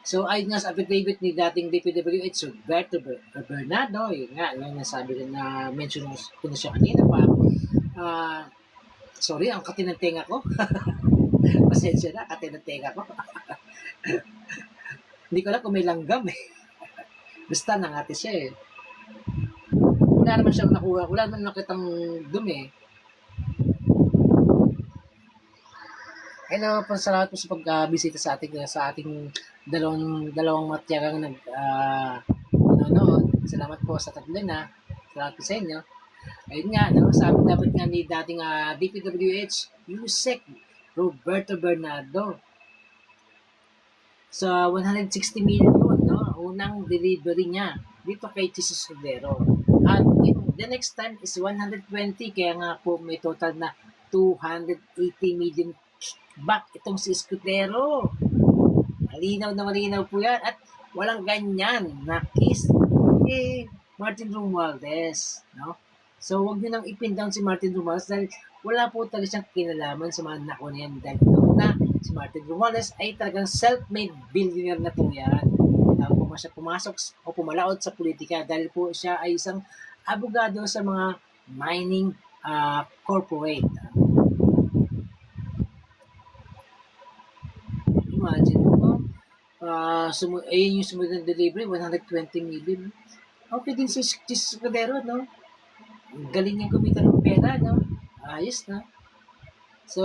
So, ayun nga sa affidavit ni dating DPWH, Roberto Bernardo, yun nga, nasabi rin na mention ko na siya kanina pa. Sorry, ang kati ng tenga ko. Pasensya na, kati ng tenga ko. Hindi ko alam kung may langgam eh. Basta nangati siya eh. Wala naman siyang nakuha, wala naman nakitang dumi eh. Hello, salamat po sa pagbisita sa ating dalawang matyagang nanonood. Salamat po sa tatlo na. Salamat po sa inyo. Ayun nga, no, sabi dapat nga ni dating DPWH, Yusek Roberto Bernardo. Sa 160 million, no, unang delivery niya dito kay Jesus Escudero. At the next time is 120, kaya nga po may total na 280 million back itong si Escudero. Malinaw po yan. At walang ganyan na kiss kay Martin Romualdez, no? So, huwag nyo nang ipin down si Martin Romualdez dahil wala po talaga siyang kinalaman sa mga nako na yan. Dahil na si Martin Romualdez ay talagang self-made billionaire na po yan. Bago po siya pumasok o pumalaot sa politika dahil po siya ay isang abogado sa mga mining corporate. Imagine mo, ayun yung sumunod na delivery, 120 million. Okay din si Jesus Escudero, no? Galing niya kumita ng pera, no? Ayos na. So,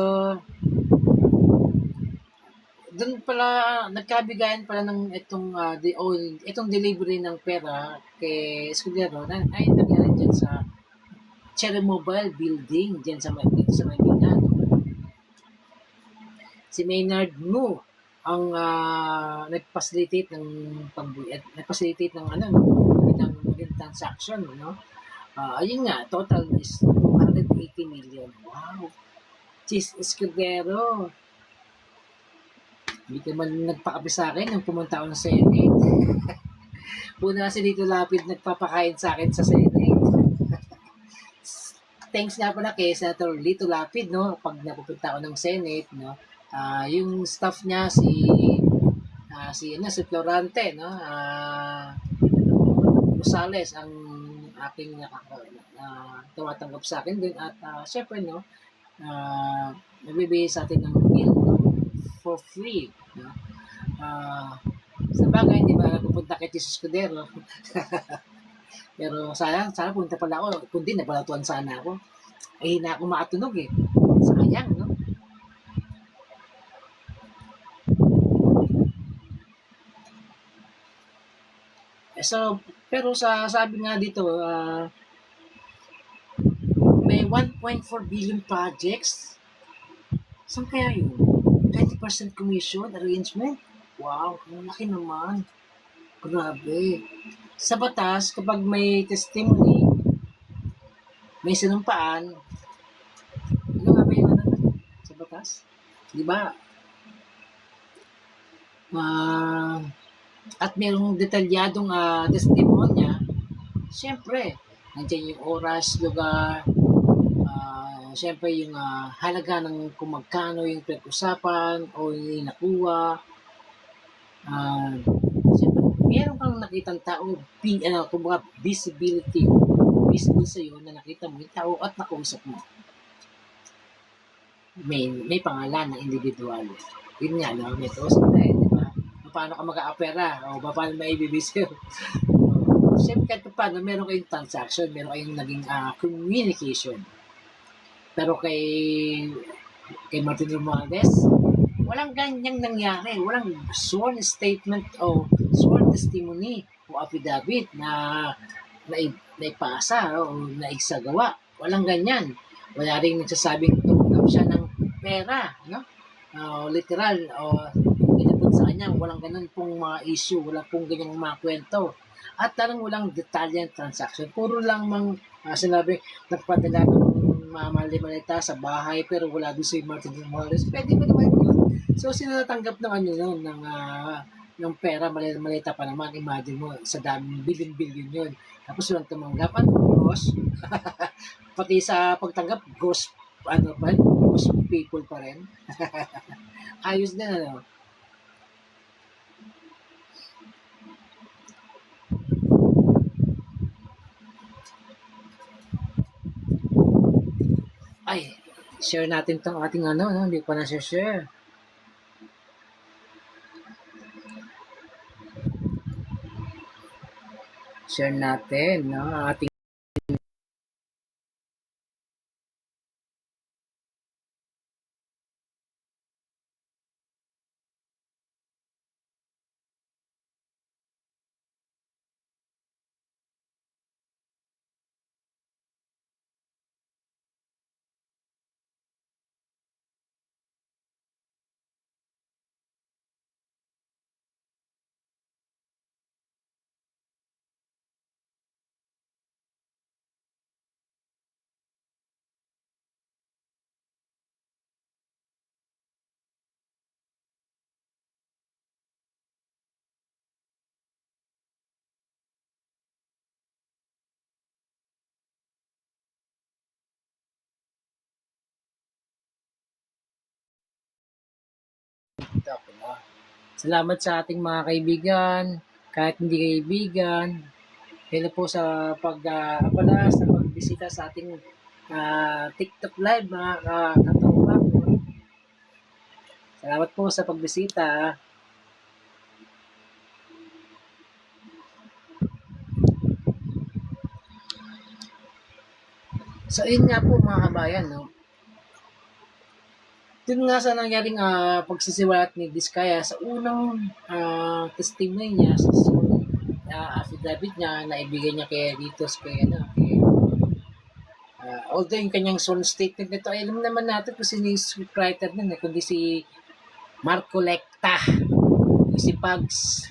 doon pala, nagkabigayan pala ng itong delivery ng pera kay Escudero ay nangyari dyan sa Cherry Mobile Building dyan sa Maynila. Si Maynard Mu ang nag-facilitate ng transaction, no? Ayun nga, total is 280 million. Wow! Jesus Escudero. Hindi ka man nagpakapi sa akin nung pumunta ako ng Senate. Puna si Lito Lapid nagpapakain sa akin sa Senate. Thanks nga pala kay Senator Lito Lapid, no? Pag napupunta ako ng Senate, no? Yung staff niya, si Florante, no? Rosales, ang aking tumatanggap sa akin din at syempre no nagbibigay sa atin ng meal, no? For free, no? Sa bagay hindi ba pupunta kay Jesus Escudero pero sana punta pala ako kundi nabalatuan sana ako ay na ako makatunog eh, sayang, no? So, pero sabi nga dito, may 1.4 billion projects. Saan kaya yun? 20% commission arrangement? Wow, ang laki naman. Grabe. Sa batas, kapag may testimony, may sinumpaan, ano nga ba yung ano sa batas? Di ba? At mayroong detalyadong testimonya, siyempre, nandiyan yung oras, lugar, siyempre yung halaga ng kung magkano yung pinag-usapan o yung nakuha. Siyempre, meron kang nakitang tao, kumbaga visibility, visible sa'yo na nakita mo yung tao at nakausap mo. May pangalan ng individual. Yun nga, no? May kausap na di ba? Paano ka mag-a-apera? O paano maibibisyo? Siyempre, kahit paano, meron kayong transaction, meron kayong naging communication. Pero kay Martin Romualdez, walang ganyang nangyari. Walang sworn statement o sworn testimony o affidavit na naipasa o naigsagawa. Walang ganyan. Wala rin nagsasabing tumanggap siya ng pera, no? Literal, inabot sa kanya. Walang ganun pong mga issue. Walang pong ganyang mga kwento. At talagang walang detalye ng transaction. Puro lang sinabi, nagpadala ng mali-malita sa bahay pero wala doon si Martin Romualdez. Pwede ba naman yun? So, sino natanggap ng ng pera, malita pa naman. Imagine mo, sa daming billion yun. Tapos walang tumanggap. Ano, ghost? Pati sa pagtanggap, ghost people pa rin. Ayos na, ano? Ay, share natin tong ating no? Hindi pa na-share. Share natin, no? Ating salamat sa ating mga kaibigan, kahit hindi kaibigan. Hello po sa sa pagbisita sa ating TikTok live mga katawag. Salamat po sa pagbisita. So, yun nga po mga kabayan, no? Dun nga sa nangyaring pagsisiwalat ni Diskaya sa unang testimony niya, sa affidavit niya na ibigay niya kay although yung kanyang sworn statement nito, ay alam naman natin kung sino yung scriptwriter nun, kundi si Marco Lecta, si Pugs.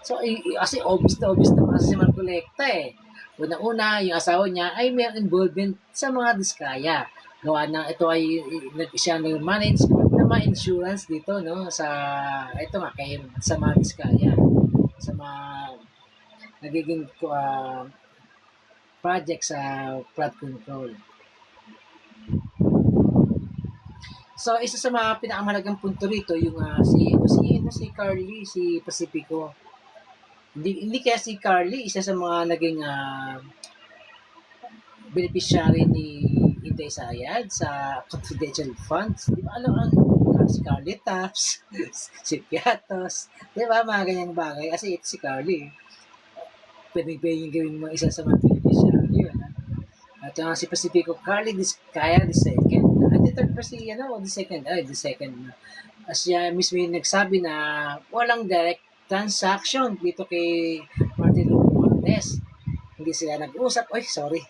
So, kasi obvious naman kasi si Marco Lecta eh. Una-una, yung asawa niya ay may involvement sa mga Diskaya. Gawa na ito ay siya nag-manage ng mga insurance dito, no? Ito nga, sa mga Diskaya. Sa mga nagiging project sa flood control. So, isa sa mga pinakamahalagang punto rito, yung si Carly, si Pacifico. Hindi kaya si Carly, isa sa mga naging beneficiary ni Inday Sayad sa confidential funds. Di ba alam si Carly Taps, si Piatos, di ba mga ganyang bagay? Kasi ito si Carly. Pwede yung gawin mo isa sa mga beneficiary yun. At si Pacifico, Carly Diskaya the second. At ito pa the second. As siya mismo yung nagsabi na walang direct transaction dito kay Martin Romualdez. Hindi sila nag-usap. Oy, sorry.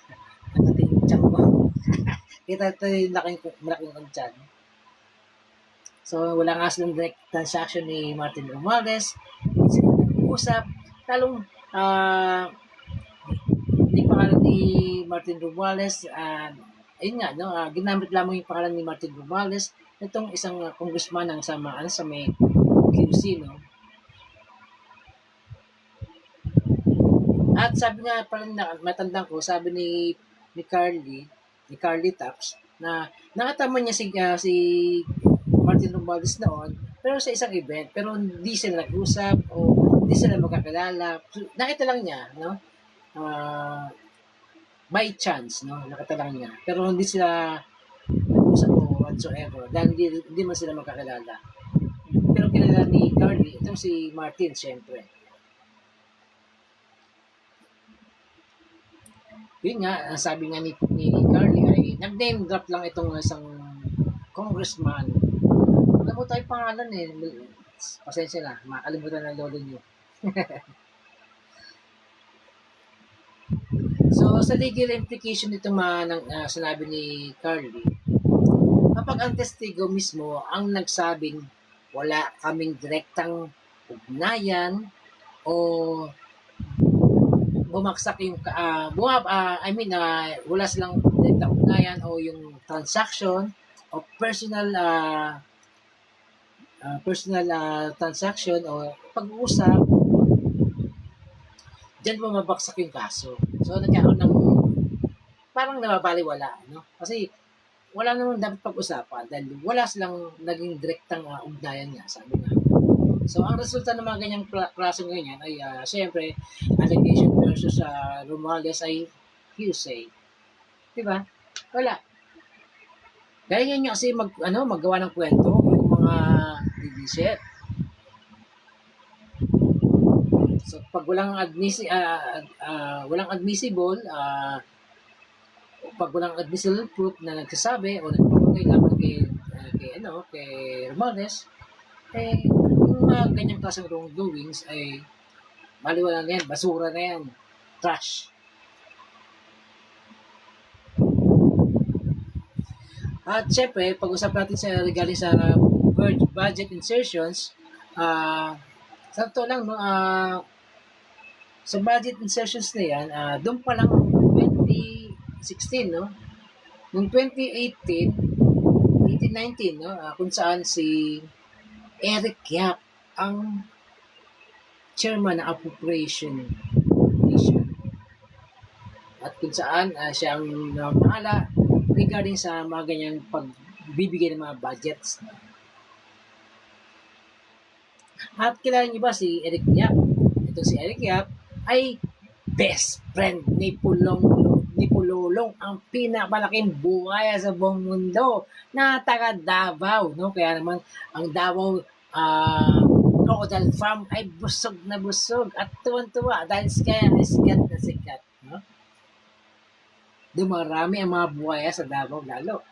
Ang ating tiyan ko. Kita ito yung malaking tiyan. So, wala nga silang direct transaction ni Martin Romualdez. Hindi sila nag-usap. Talong, hindi pangalan ni Martin Romualdez, ayun nga, no, ginamit lamang yung pangalan ni Martin Romualdez, itong isang congressman ng sa may QC, no. At sabi nga parang matandang ko, sabi ni Carly Taps, na nakatama niya si Martin Romualdez noon, pero sa isang event, pero hindi sila nag-usap o hindi sila magkakilala. Nakita lang niya, no? By chance, no? Nakita lang niya. Pero hindi sila nag-usap o whatsoever dahil hindi man sila magkakilala. Pero kilala ni Carly, itong si Martin, syempre. Yun nga, sabi nga ni Carly ay nag-name drop lang itong isang congressman. Alam mo tayo pangalan eh. Pasensya na, makalimutan na lolo nyo. So, sa legal implication nito sinabi ni Carly, kapag ang testigo mismo ang nagsabing wala kaming direktang ugnayan o bumagsak yung wala silang direktang ugnayan o yung transaction o personal transaction o pag-uusap, diyan bumabagsak yung kaso. So, nagkaroon ng parang nababaliwala, no? Kasi wala namang dapat pag-usapan dahil wala silang naging direktang ugnayan nga, sabi nga. So, ang resulta ng mga ganyang klaseng ganyan ay, siyempre, allegation versus Romualdez ay hearsay. Diba? Wala. Dahil yan kasi maggawa ng kwento, yung mga didiset. So, pag walang admissible, pag walang admissible proof na nagsasabi o nagpapagay laban kay Romualdez, yung mga ganyang klaseng wrongdoings ay maliwala na yan, basura na yan, trash. At syempre, pag-usap natin regarding sa budget insertions, sa totoo lang, no, sa budget insertions na yan, doon pa lang 2016, no? Noong 2018-19, no, kung saan si Eric Yap ang chairman ng Appropriation Commission. At kung saan siya ang namahala regarding sa mga ganyang pagbibigay ng mga budgets. At kilala niyo ba si Eric Yap? Ito si Eric Yap ay best friend ni Pulolong, ang pinakalaking buhaya sa buong mundo na taga Davao, no? Kaya naman ang Davao crocodile farm ay busog na busog at tuwan-tuwa dahil sikat na sikat, no? Dumarami ang mga buhaya sa Davao lalo.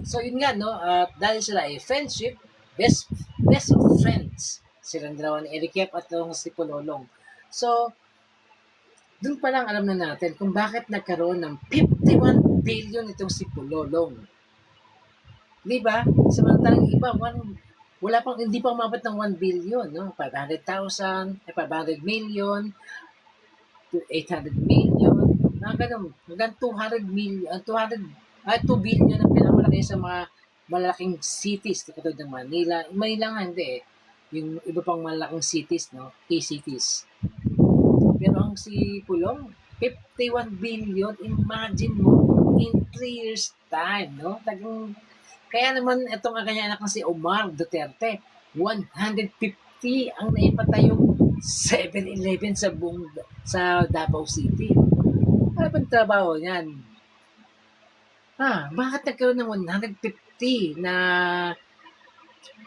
So yun nga, no, dahil sila ay friendship, best of friends, silang dalawa ni Eric Yap at si Pulolong. So, dun pa lang alam na natin kung bakit nagkaroon ng 51 billion itong si Pulolong. Di ba? Samantalang iba, hindi pa umabot ng 1 billion, no? 500,000, 500 million, to 800 million, ganun, hanggang 200 million, 2 billion ang pinakamalaki sa mga malaking cities, katulad ng Manila. Manila nga hindi yung iba pang malaking cities, no? Key cities. Pero ang si Pulong, 51 billion, imagine mo, in 3 years time, no? Kaya naman itong kanya anak ng si Omar Duterte, 150 ang naipatayong 7-Eleven sa Davao City. Ano bang trabaho niyan? Bakit nagkaroon ng 150 na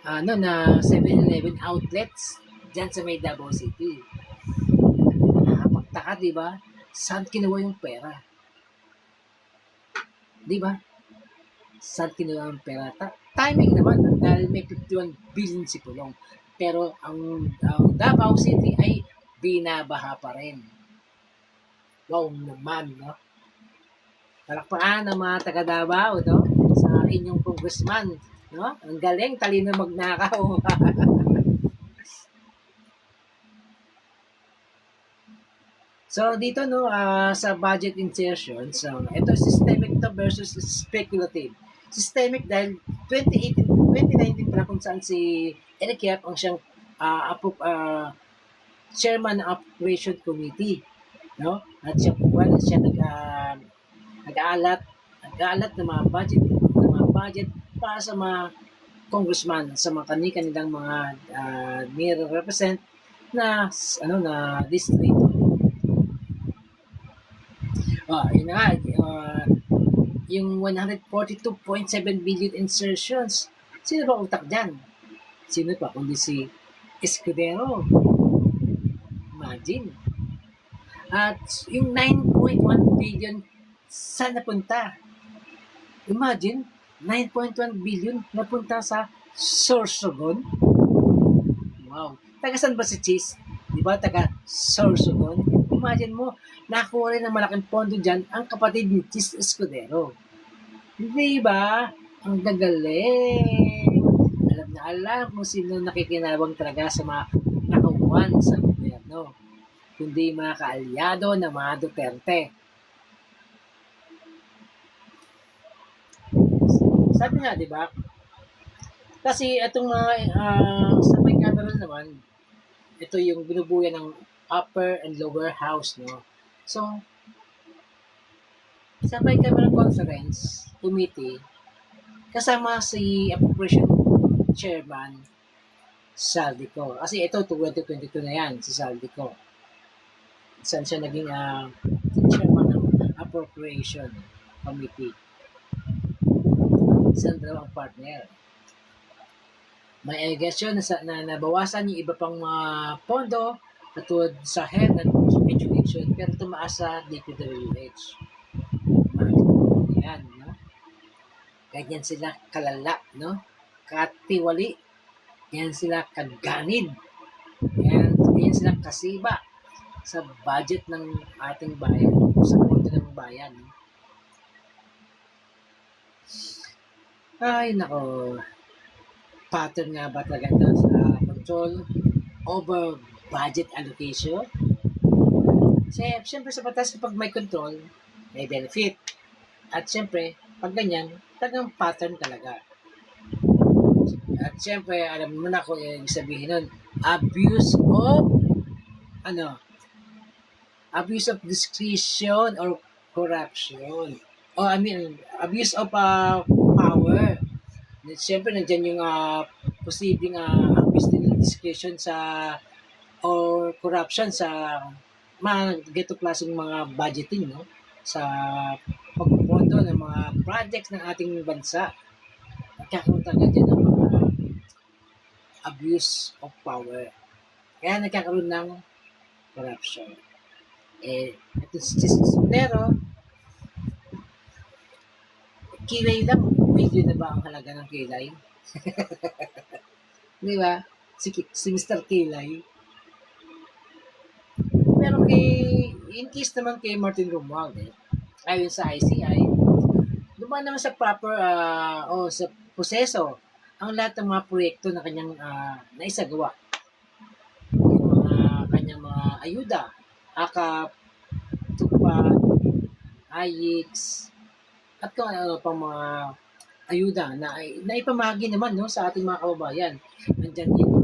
7-Eleven outlets dyan sa may Davao City? Nakapagtaka, di ba? Saan kinuha yung pera? Di ba? Saan kinuha ang pera? Timing naman, dahil may 51 billion si Pulong. Pero ang Davao City ay binabaha pa rin. Wow naman, no? Palakpakan ng mga taga Davao, no? Sa inyong congressman, no? Ang galing, talino magnakaw. So dito no sa budget insertion, so ito systemic to versus speculative. Systemic dahil 2018, 2019 pa kung saan si Eric Yap ang siyang chairman ng operation committee, no? At siya po siya nag-aalat ng mga budget para sa mga congressman sa mga kanilang mga nire-represent na na distrito. Yun na nga, yung 142.7 billion insertions. Sino ba utak dyan? Sino pa kundi si Escudero? Imagine. At yung 9.1 billion, saan napunta? Imagine, 9.1 billion napunta sa Sorsogon. Wow. Taga saan ba si Cheese? Di ba? Taga Sorsogon. Imagine mo, nakuha rin ng malaking pondo dyan ang kapatid ni Cheese Escudero. Di ba? Ang gagaling. Alam na alam kung sino nakikinabang talaga sa mga nakauwan sa gobyerno. Kundi mga kaalyado ng mga Duterte. Sabi nga, di ba? Kasi itong mga sa may cameral naman, ito yung binubuyan ng upper and lower house, no? So, sa bicameral conference committee, kasama si appropriation chairman Saldico. Kasi ito, 2022 na yan, si Saldico. Saan siya naging chairman ng appropriation committee. Isang dalawang partner. May allegation na nabawasan yung iba pang pondo katulad sa health and education pero tumaas sa DPWH. Yan, no? Ganyan sila kalala, no? Katiwali. Yan sila kaganid. Yan sila kasiba sa budget ng ating bayan, sa pondo ng bayan. No? Ay, nako. Pattern nga ba talaga sa control over budget allocation? Siyempre sa batas kapag may control, may benefit. At siyempre, pag ganyan, talagang pattern talaga. At siyempre, alam mo na kung yung sabihin nun, abuse of discretion or corruption. Abuse of power. Siyempre, nandyan yung posibleng abuse din ng discretion or corruption sa mga ganito klaseng mga budgeting, no? Sa pagpondo ng mga projects ng ating bansa. Nagkakaroon talaga dyan ng mga abuse of power. Kaya nagkakaroon ng corruption. Ito si Escudero, kilay lang. Medyo na ba ang halaga ng kilay? Di ba? Si Mr. Kilay. Pero in case naman kay Martin Romualdez, ayon sa ICI, dumaan naman sa proper sa proseso ang lahat ng mga proyekto na kanyang naisagawa. Yung kanyang mga ayuda, AKAP, TUPAD, AYIX, at kung ano pang mga ayuda na ipamahagi naman no sa ating mga kababayan. Nandiyan yung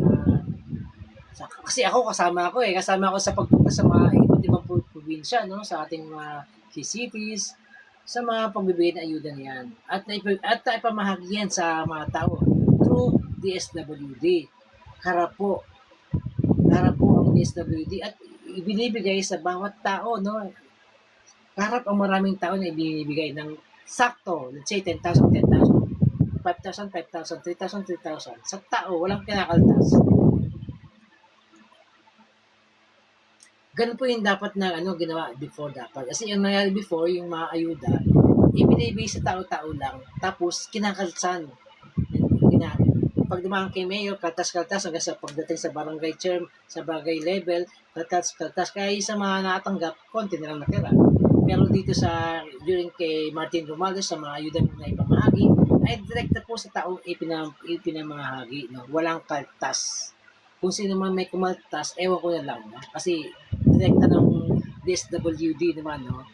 kasi ako kasama ako sa pagpunta sa mga iba't ibang probinsya no sa ating mga key cities sa mga pagbibigay ng ayuda niyan at ipamahagi yan sa mga tao through DSWD. Harap po ang DSWD at ibinibigay sa bawat tao no. Harap ang maraming tao na ibinibigay ng sakto, let's say 10,000, 5,000, 5,000, 3,000, 3,000. Sa tao, walang kinakaltas. Ganun po yung dapat na ginawa before dapat. Kasi yung nangyari before, yung mga ayuda, ibinibigay sa tao-tao lang, tapos kinakalsan. Kina, pag dumaan kay mayor, kaltas-kaltas hanggang sa pagdating sa barangay chair, sa barangay level, kaltas-kaltas. Kaya yung sa mga nakatanggap, konti na lang natira. Pero dito sa, during kay Martin Romualdez, sa mga ayuda na ipamahagi, ay direkta po sa taong ipinamahagi. No? Walang kaltas. Kung sino man may kumaltas, ewan ko na lang. No? Kasi direkta ng DSWD naman, no?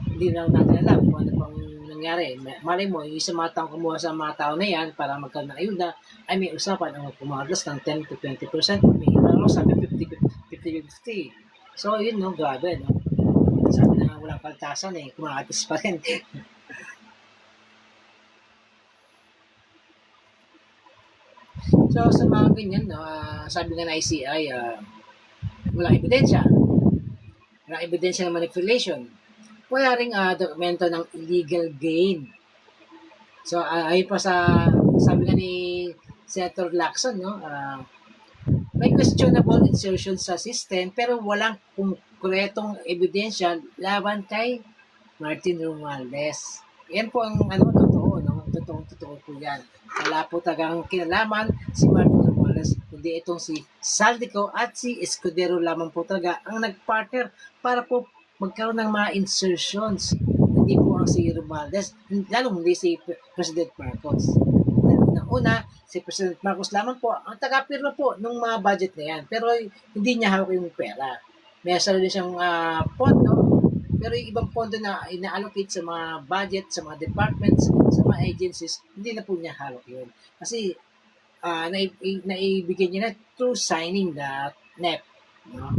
Hindi na natin alam kung ano pang nangyari. Malay mo, yung isa mga taong kumuha sa mga tao na yan para magkaroon ng ayuda, ay may usapan ang kumagas ng 10 to 20%. May iba sabi 50-50. So, yun, no? Grabe, no? Sabi na walang kaltasan eh, kumakatis pa rin. So, sa mga ganyan, no, sabi nga na ICI, walang ebidensya. Walang ebidensya ng manipulation. Wala ring dokumento ng illegal gain. So, ayun pa sa, sabi nga ni Senator Lacson, no, may questionable insertion sa system pero walang konkretong ebidensya laban kay Martin Romualdez. Yan po ang totoo, no? Totoo po yan. Wala po tagang kinalaman si Martin Romualdez, kundi itong si Saldico at si Escudero lamang po talaga ang nag-partner para po magkaroon ng mga insertions. Hindi po ang si Romualdez, lalong hindi si President Marcos. Una, si President Marcos lamang po ang taga-pirma po ng mga budget na yan. Pero hindi niya hawak yung pera. May sarili siyang pondo, pero yung ibang pondo na ina-allocate sa mga budget, sa mga departments, sa mga agencies, hindi na po niya hawak yun. Kasi naibigay niya na through signing the NEP. No?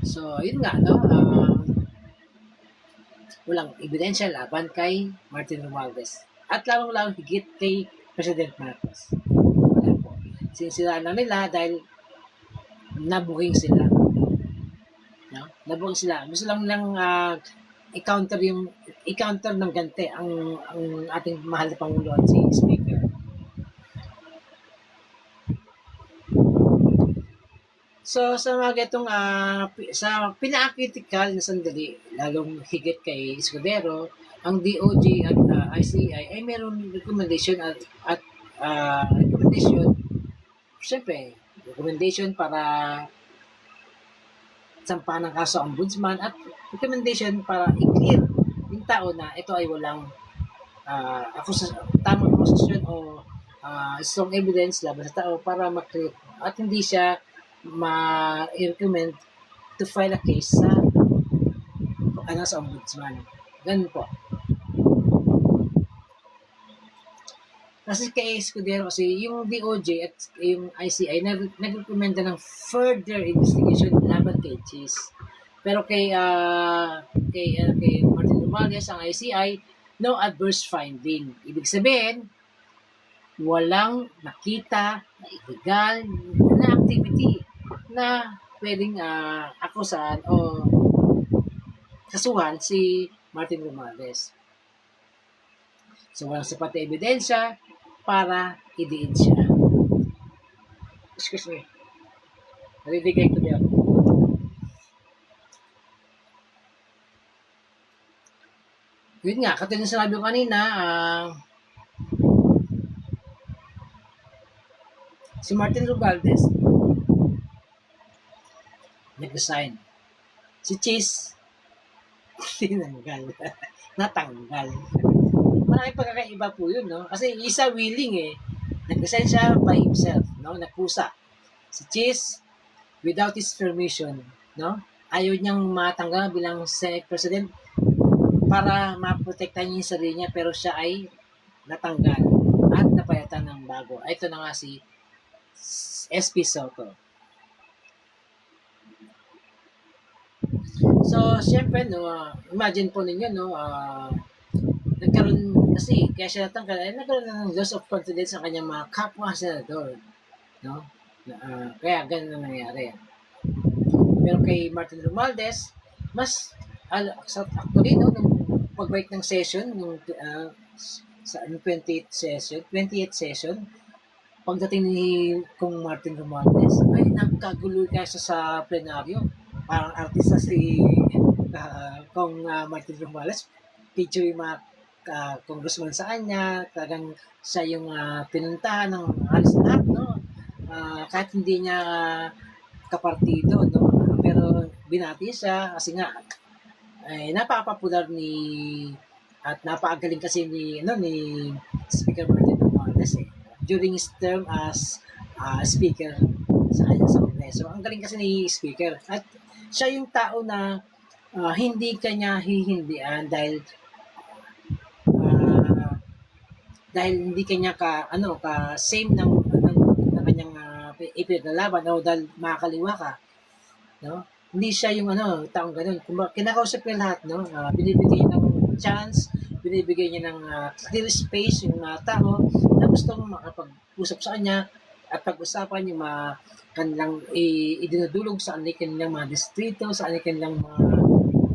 So, yun nga, no? Walang ebidensya laban kay Martin Romualdez. At lamang higit kay President Marcos. Wala po. Sinisiraan na nila dahil nabuking sila. No? Nabuking sila. Gusto lang i-counter ng gante ang ating mahal na Pangulo at si Speaker. So, sa mga itong sa pinaka-critical na sandali, lalong higit kay Escudero, ang DOJ at ICI ay meron recommendation recommendation para sampahan ng kaso ang ombudsman at recommendation para i-clear yung tao na ito ay walang tamang akusasyon o strong evidence laban sa tao para ma-clear at hindi siya ma-recommend to file a case sa sa ombudsman. Ganun po. Kasi kay Escudero, kasi yung DOJ at yung ICI nag-recommenda ng further investigation laban kay Cheese. Pero kay Martin Romualdez, ang ICI, no adverse finding. Ibig sabihin, walang nakita na illegal na activity na pwedeng akusahan o kasuhan si Martin Romualdez. So, walang sapat na ebidensya para idiin siya. Excuse me. Nalibigay ko niya ako. Yun nga, katulad ng sinabi ko kanina, si Martin Romualdez nag-resign. Si Cheese tinanggal. Natanggal. Maraming pagkakaiba po yun, no? Kasi isa willing nag-resign siya by himself, no? Nagpusa. Si Cheese, without his permission, no? Ayaw niyang matanggal bilang Senate President para maprotektahan niya yung sarili niya, pero siya ay natanggal at napayatan ng bago. Ito na nga si SP Soto. So, siyempre, no, imagine po ninyo, no, nagkaroon, kasi, kaya siya natanggal, nagkaroon ng loss of confidence sa kanyang mga kapwa-senador, no? Kaya, ganun na nangyari. Pero kay Martin Romualdez, mas, actually, no, nung pag-break ng session, nung, sa 28th session, pagdating ni Kong Martin Romualdez, ay nagkagulo kasi sa plenaryo. Parang artista si kung Martin Romualdez, picture yung mga congressman sa kanya, talagang siya yung pinuntahan ng halos lahat, no? Kahit hindi niya kapartido, no? Pero binati siya kasi nga napaka-popular ni at napakagaling kasi ni Speaker Martin Romualdez during his term as speaker sa Kongreso. Ang galing kasi ni Speaker at siya yung tao na hindi kanya hihindian ah, dahil hindi kanya ka same ng kanyang ipinaglalaban o dahil makakaliwa ka, no? Hindi siya yung taong ganun. Kinakausap niya lahat, no? Binibigay niya ng chance, binibigay niya ng clear space yung tao na gustong makapag-usap sa kanya at pag-usapan yung mga kanilang idinudulog sa kanilang mga distrito, sa kanilang mga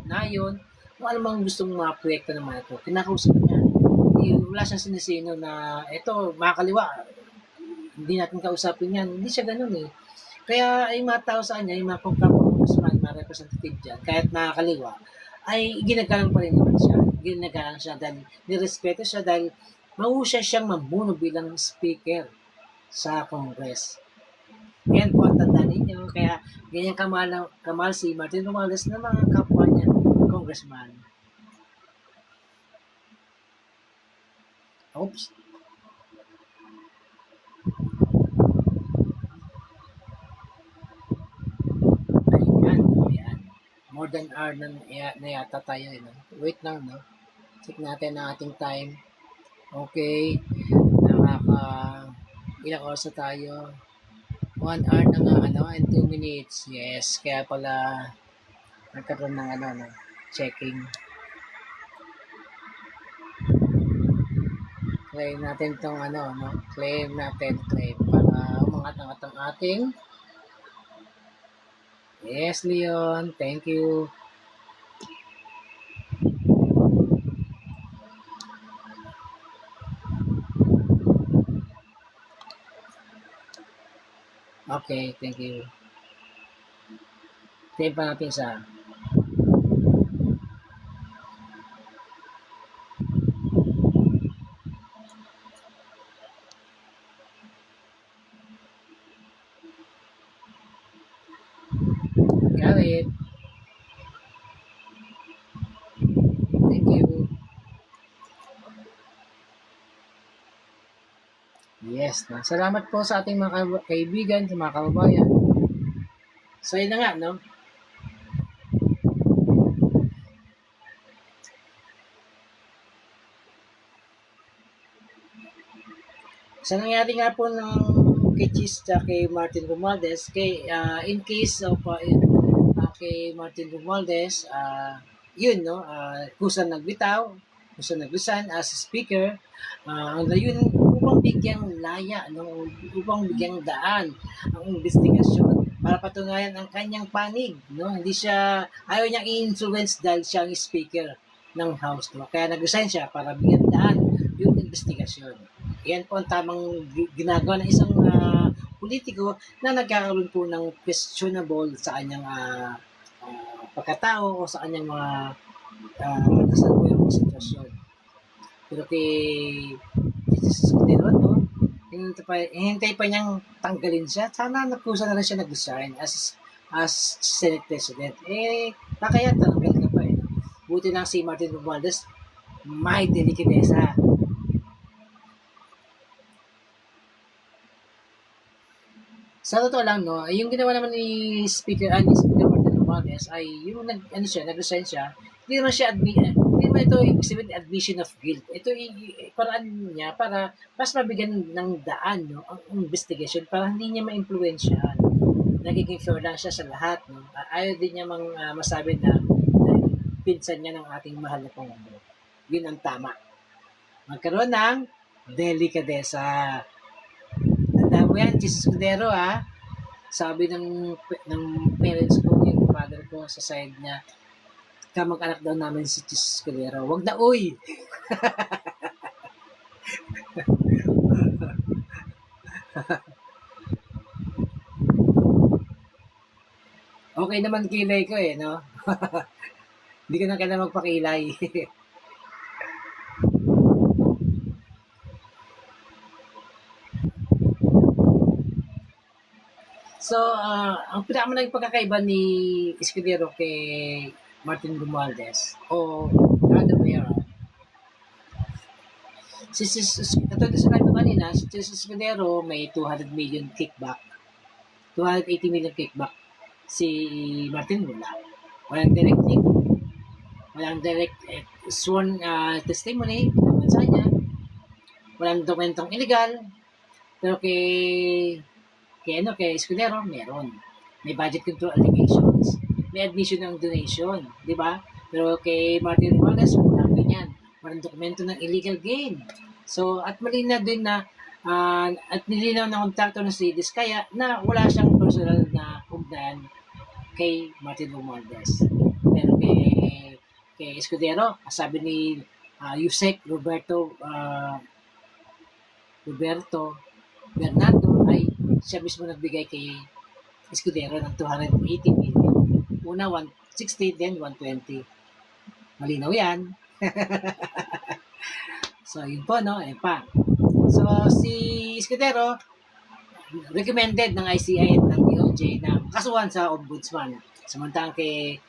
nayon, kung ano mang gustong mga proyekto ng mga ito. Kinakausap niya. Wala siyang sinisino na ito, makakaliwa, hindi natin kausapin yan. Hindi siya ganun eh. Kaya ay mga tao sa kanya, yung mga congressman, mga representative dyan, kahit nakakaliwa, ay ginagalang pa rin naman siya. Ginagalang siya dahil nirespeto siya dahil mahusya siyang mamuno bilang speaker sa Congress. Yan po ang tanda ninyo. Kaya ganyan kamal si Martin Romualdez na mga kapwa niya, congressman. Oops. Ayan. More than hour na yata tayo. No? Wait lang, no? Check natin ang ating time. Okay. Ilang oras na tayo. 1 hour na nga, and 2 minutes. Yes, kaya pala nagkaroon ng checking. Claim natin tong claim para umangat-angat ang ating. Yes, Leon, thank you. Okay, thank you. Claim pa natin sa got it. Thank you. Yes, no? Salamat po sa ating mga kaibigan, sa mga kababayan. So, yun na nga, no? Sa nangyari nga po ng kay Cheese at kay Martin Romualdez, in case of kay Martin Romualdez, yun, no? Kusang nagbitaw, kusang nag-resign as speaker, ang layunin upang bigyang laya, no? Upang bigyang daan ang investigasyon para patunayan ang kanyang panig, no? Hindi siya, ayaw niyang i-influence dahil siya ang speaker ng House, no? Kaya nag-resign siya para bigyan daan yung investigasyon. Yan po ang tamang ginagawa ng isang politiko na nagkakaroon po ng questionable sa kanyang pagkatao o sa kanyang mga kasalukuyang sitwasyon. Pero kay Jesus Calderon, no? Hinintay pa niyang tanggalin siya. Sana nagkusa na rin siya nag-resign as Senate President. Kaya tanggal ka pa eh. Buti lang si Martin Romualdez, may delikadesa. Sa totoo lang, no, yung ginawa naman ni Speaker Martin Romualdez ay yung nag-resign siya, hindi naman ito ibig sabihin admission of guilt. Ito paraan niya para mas mabigyan ng daan, no, ang investigation para hindi niya ma-impluwensyahan. Nagiging fair lang siya sa lahat, no. Ayaw din niya masabi na pinsan niya ng ating mahal na Pangulo. Yun ang tama. Magkaroon ng delikadesa. Tanda mo yan, Jesus Cordero, sabi ng parents ko, yung father ko sa side niya, kamag-anak daw namin si Jesus Cordero. Wag na, uy! Okay naman kilay ko no? Hindi ka na kailangan magpakilay. So, ang pinakamalaki pagkakaiba ni Escudero kay Martin Romualdez o other way around, katulad sa sabi ko kanina, si Escudero may 200 million kickback, 280 million kickback. Si Martin wala. Walang direct link, walang direct sworn testimony ng bansa niya, walang dokumentong illegal, pero kay Escudero, meron. May budget control allegations. May admission ng donation. Di ba? Pero kay Martin Romualdez, walang ganyan. Walang dokumento ng illegal gain. So, at malinaw din na at nilinaw ng kontraktor na si Diskaya na wala siyang personal na ugnayan kay Martin Romualdez. Pero kay Escudero, sabi ni Yusek Roberto Bernardo ay siya mismo nagbigay kay Escudero ng 280 million. Una 160, then 120. Malinaw yan. So, yun po, no? Ayan pa. So, si Escudero, recommended ng ICI at ng DOJ na kasuhan sa ombudsman. Samantalang kay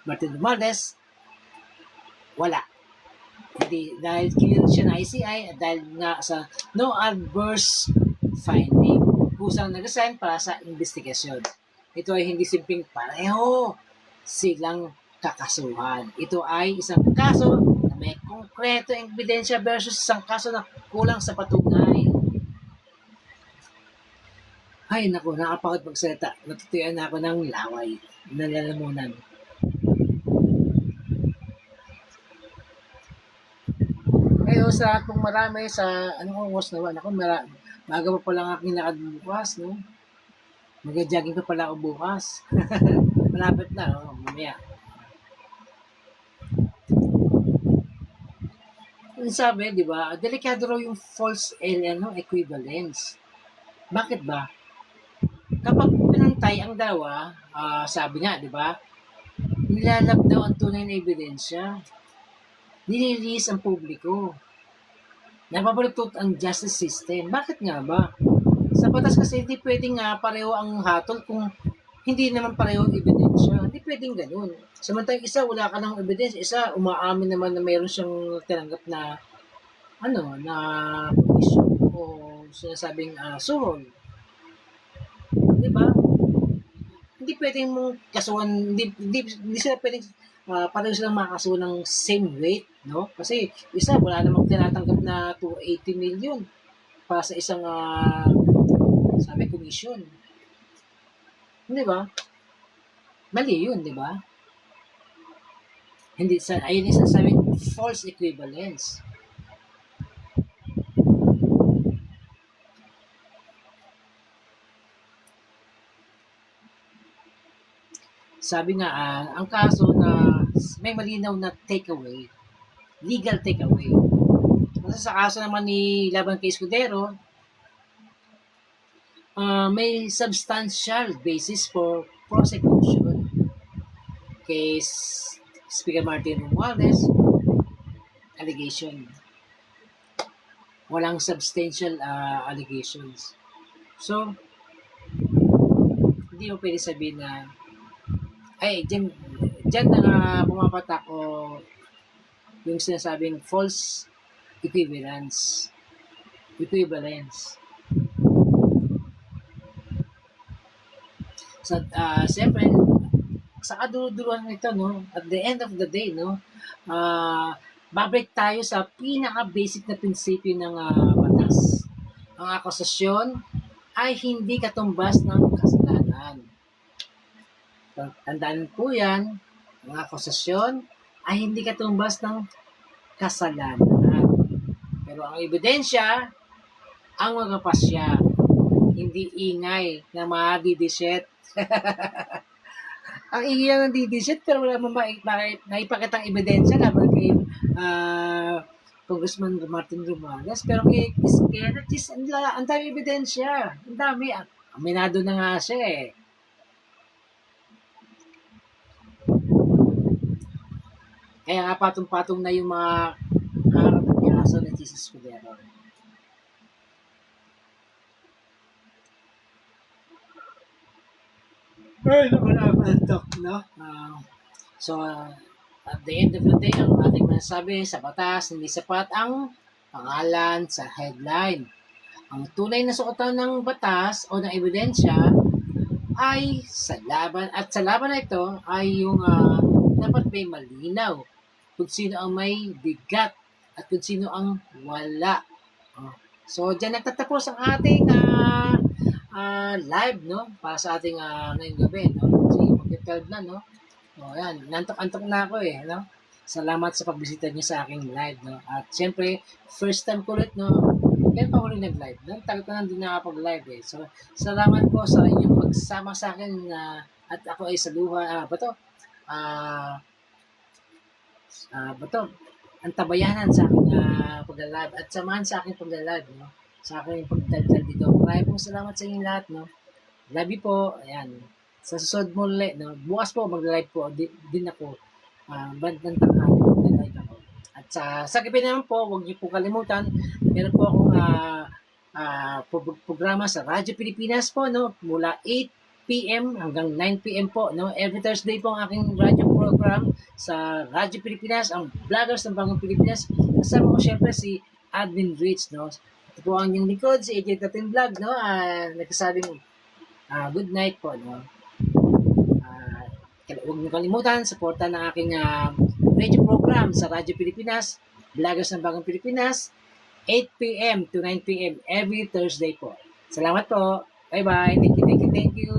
Martin Romualdez, wala. Hindi, dahil kinilot siya ng ICI at dahil nga sa no adverse finding, kusang nag-assign para sa investigasyon. Ito ay hindi simpleng pareho silang kakasuhan. Ito ay isang kaso na may konkreto ebidensya versus isang kaso na kulang sa patunay. Ay, naku, nakapakot magsalita. Natutuyaan na ako ng laway. Nalalamunan. Ngayon, sa lahat pong marami, sa anong oras naman, ako, maaga pa pala ang aking lakad bukas, no? Mag-jogging pa pala ako bukas. Malapit na, oh, mamaya. Sabi, di ba, delikado raw yung false equivalence. Bakit ba? Kapag pinantay ang dawa, sabi nga, di ba, nilalab daw ang tunay na ebidensya. Nililis ang publiko. Napabaluktot ang justice system. Bakit nga ba? Sa batas kasi hindi pwedeng pareho ang hatol kung hindi naman pareho ang ebidensya. Hindi pwedeng ganun. Samantalang isa, wala ka ng ebidensya. Isa, umaamin naman na mayroon siyang tinanggap na na commission o sinasabing suhol. Di ba? Hindi pwedeng mong kasuhan, hindi sila pwedeng pareho silang makakasuhan ng same weight, no? Kasi isa, wala namang tinatanggap na 280 million para sa isang sabi commission. Di ba? Mali yun, di ba? Hindi, ayun yung sasabing false equivalence. Sabi nga, ang kaso na may malinaw na takeaway, legal takeaway. Kasi sa kaso naman ni laban kay Escudero, may substantial basis for prosecution. Kay Speaker Martin Romualdez, allegation. Walang substantial allegations. So, hindi mo pwede sabihin na ay, dyan na pumapatak o yung sinasabing false equivalence. So, siyempre, sa kaduduluhan nito, no, at the end of the day, no, babalik tayo sa pinaka-basic na prinsipyo ng batas. Ang akusasyon ay hindi katumbas ng kasalanan. Tandaan po yan, ang akusasyon ay hindi katumbas ng kasalanan. Pero ang ebidensya, ang mga pasya, hindi ingay na madidiset. Ang ingay ng didiset, pero wala mo naipakitang ebidensya laban kay Congressman Martin Romualdez. Pero kay Kenneth, ang dami ebidensya. Ang dami. Aminado na nga siya eh. Kaya nga patong-patong na yung mga harap at kaso ng Jesus Escudero. Ay, naku na pantok, no? At the end of the day, ang ating masasabi sa batas, hindi sapat ang pangalan sa headline. Ang tunay na suotan ng batas o ng ebidensya ay sa laban, at sa laban na ito ay yung dapat may malinaw kung sino ang may bigat at kung sino ang wala. Oh. So, dyan nagtatapos ang ating live, no? Para sa ating ngayong gabi, no? Kasi mag-12 na, no? O, yan. Nantok-antok na ako, eh, no? Salamat sa pagbisita niyo sa aking live, no? At syempre, first time ko ulit, no? Kaya pa ulit nag-live, no? Tagal ko na din nakapag-live, eh. So, salamat po sa inyong pagsama sa akin at ako ay saluha, bato, ang tabayanan sa aking pagla-live at samahan sa aking pagla-live, no? Sa aking pagdaldal dito. Maraming pong salamat sa inyong lahat, no? Love you po. Ayan. Sa susunod mo ulit, no? Bukas po, mag-live po din ako. Bandang tanghali, mag-live ako. At sa gabi naman po, huwag niyo po kalimutan, meron po akong programa sa Radyo Pilipinas po, no? Mula 8 p.m. hanggang 9 p.m. po, no? Every Thursday po ang aking radio program sa Radyo Pilipinas, ang Vloggers ng Bagong Pilipinas. Kasama ko syempre si Admin Rich, no? Ito po ang inyong likod, si AJ Tatin Vlog, no? Nagkasabing good night po, no? Huwag niyo kalimutan, supportan ng aking radio program sa Radyo Pilipinas, Vloggers ng Bagong Pilipinas, 8 p.m. to 9 p.m. every Thursday po. Salamat po. Bye-bye. Thank you, thank you, thank you.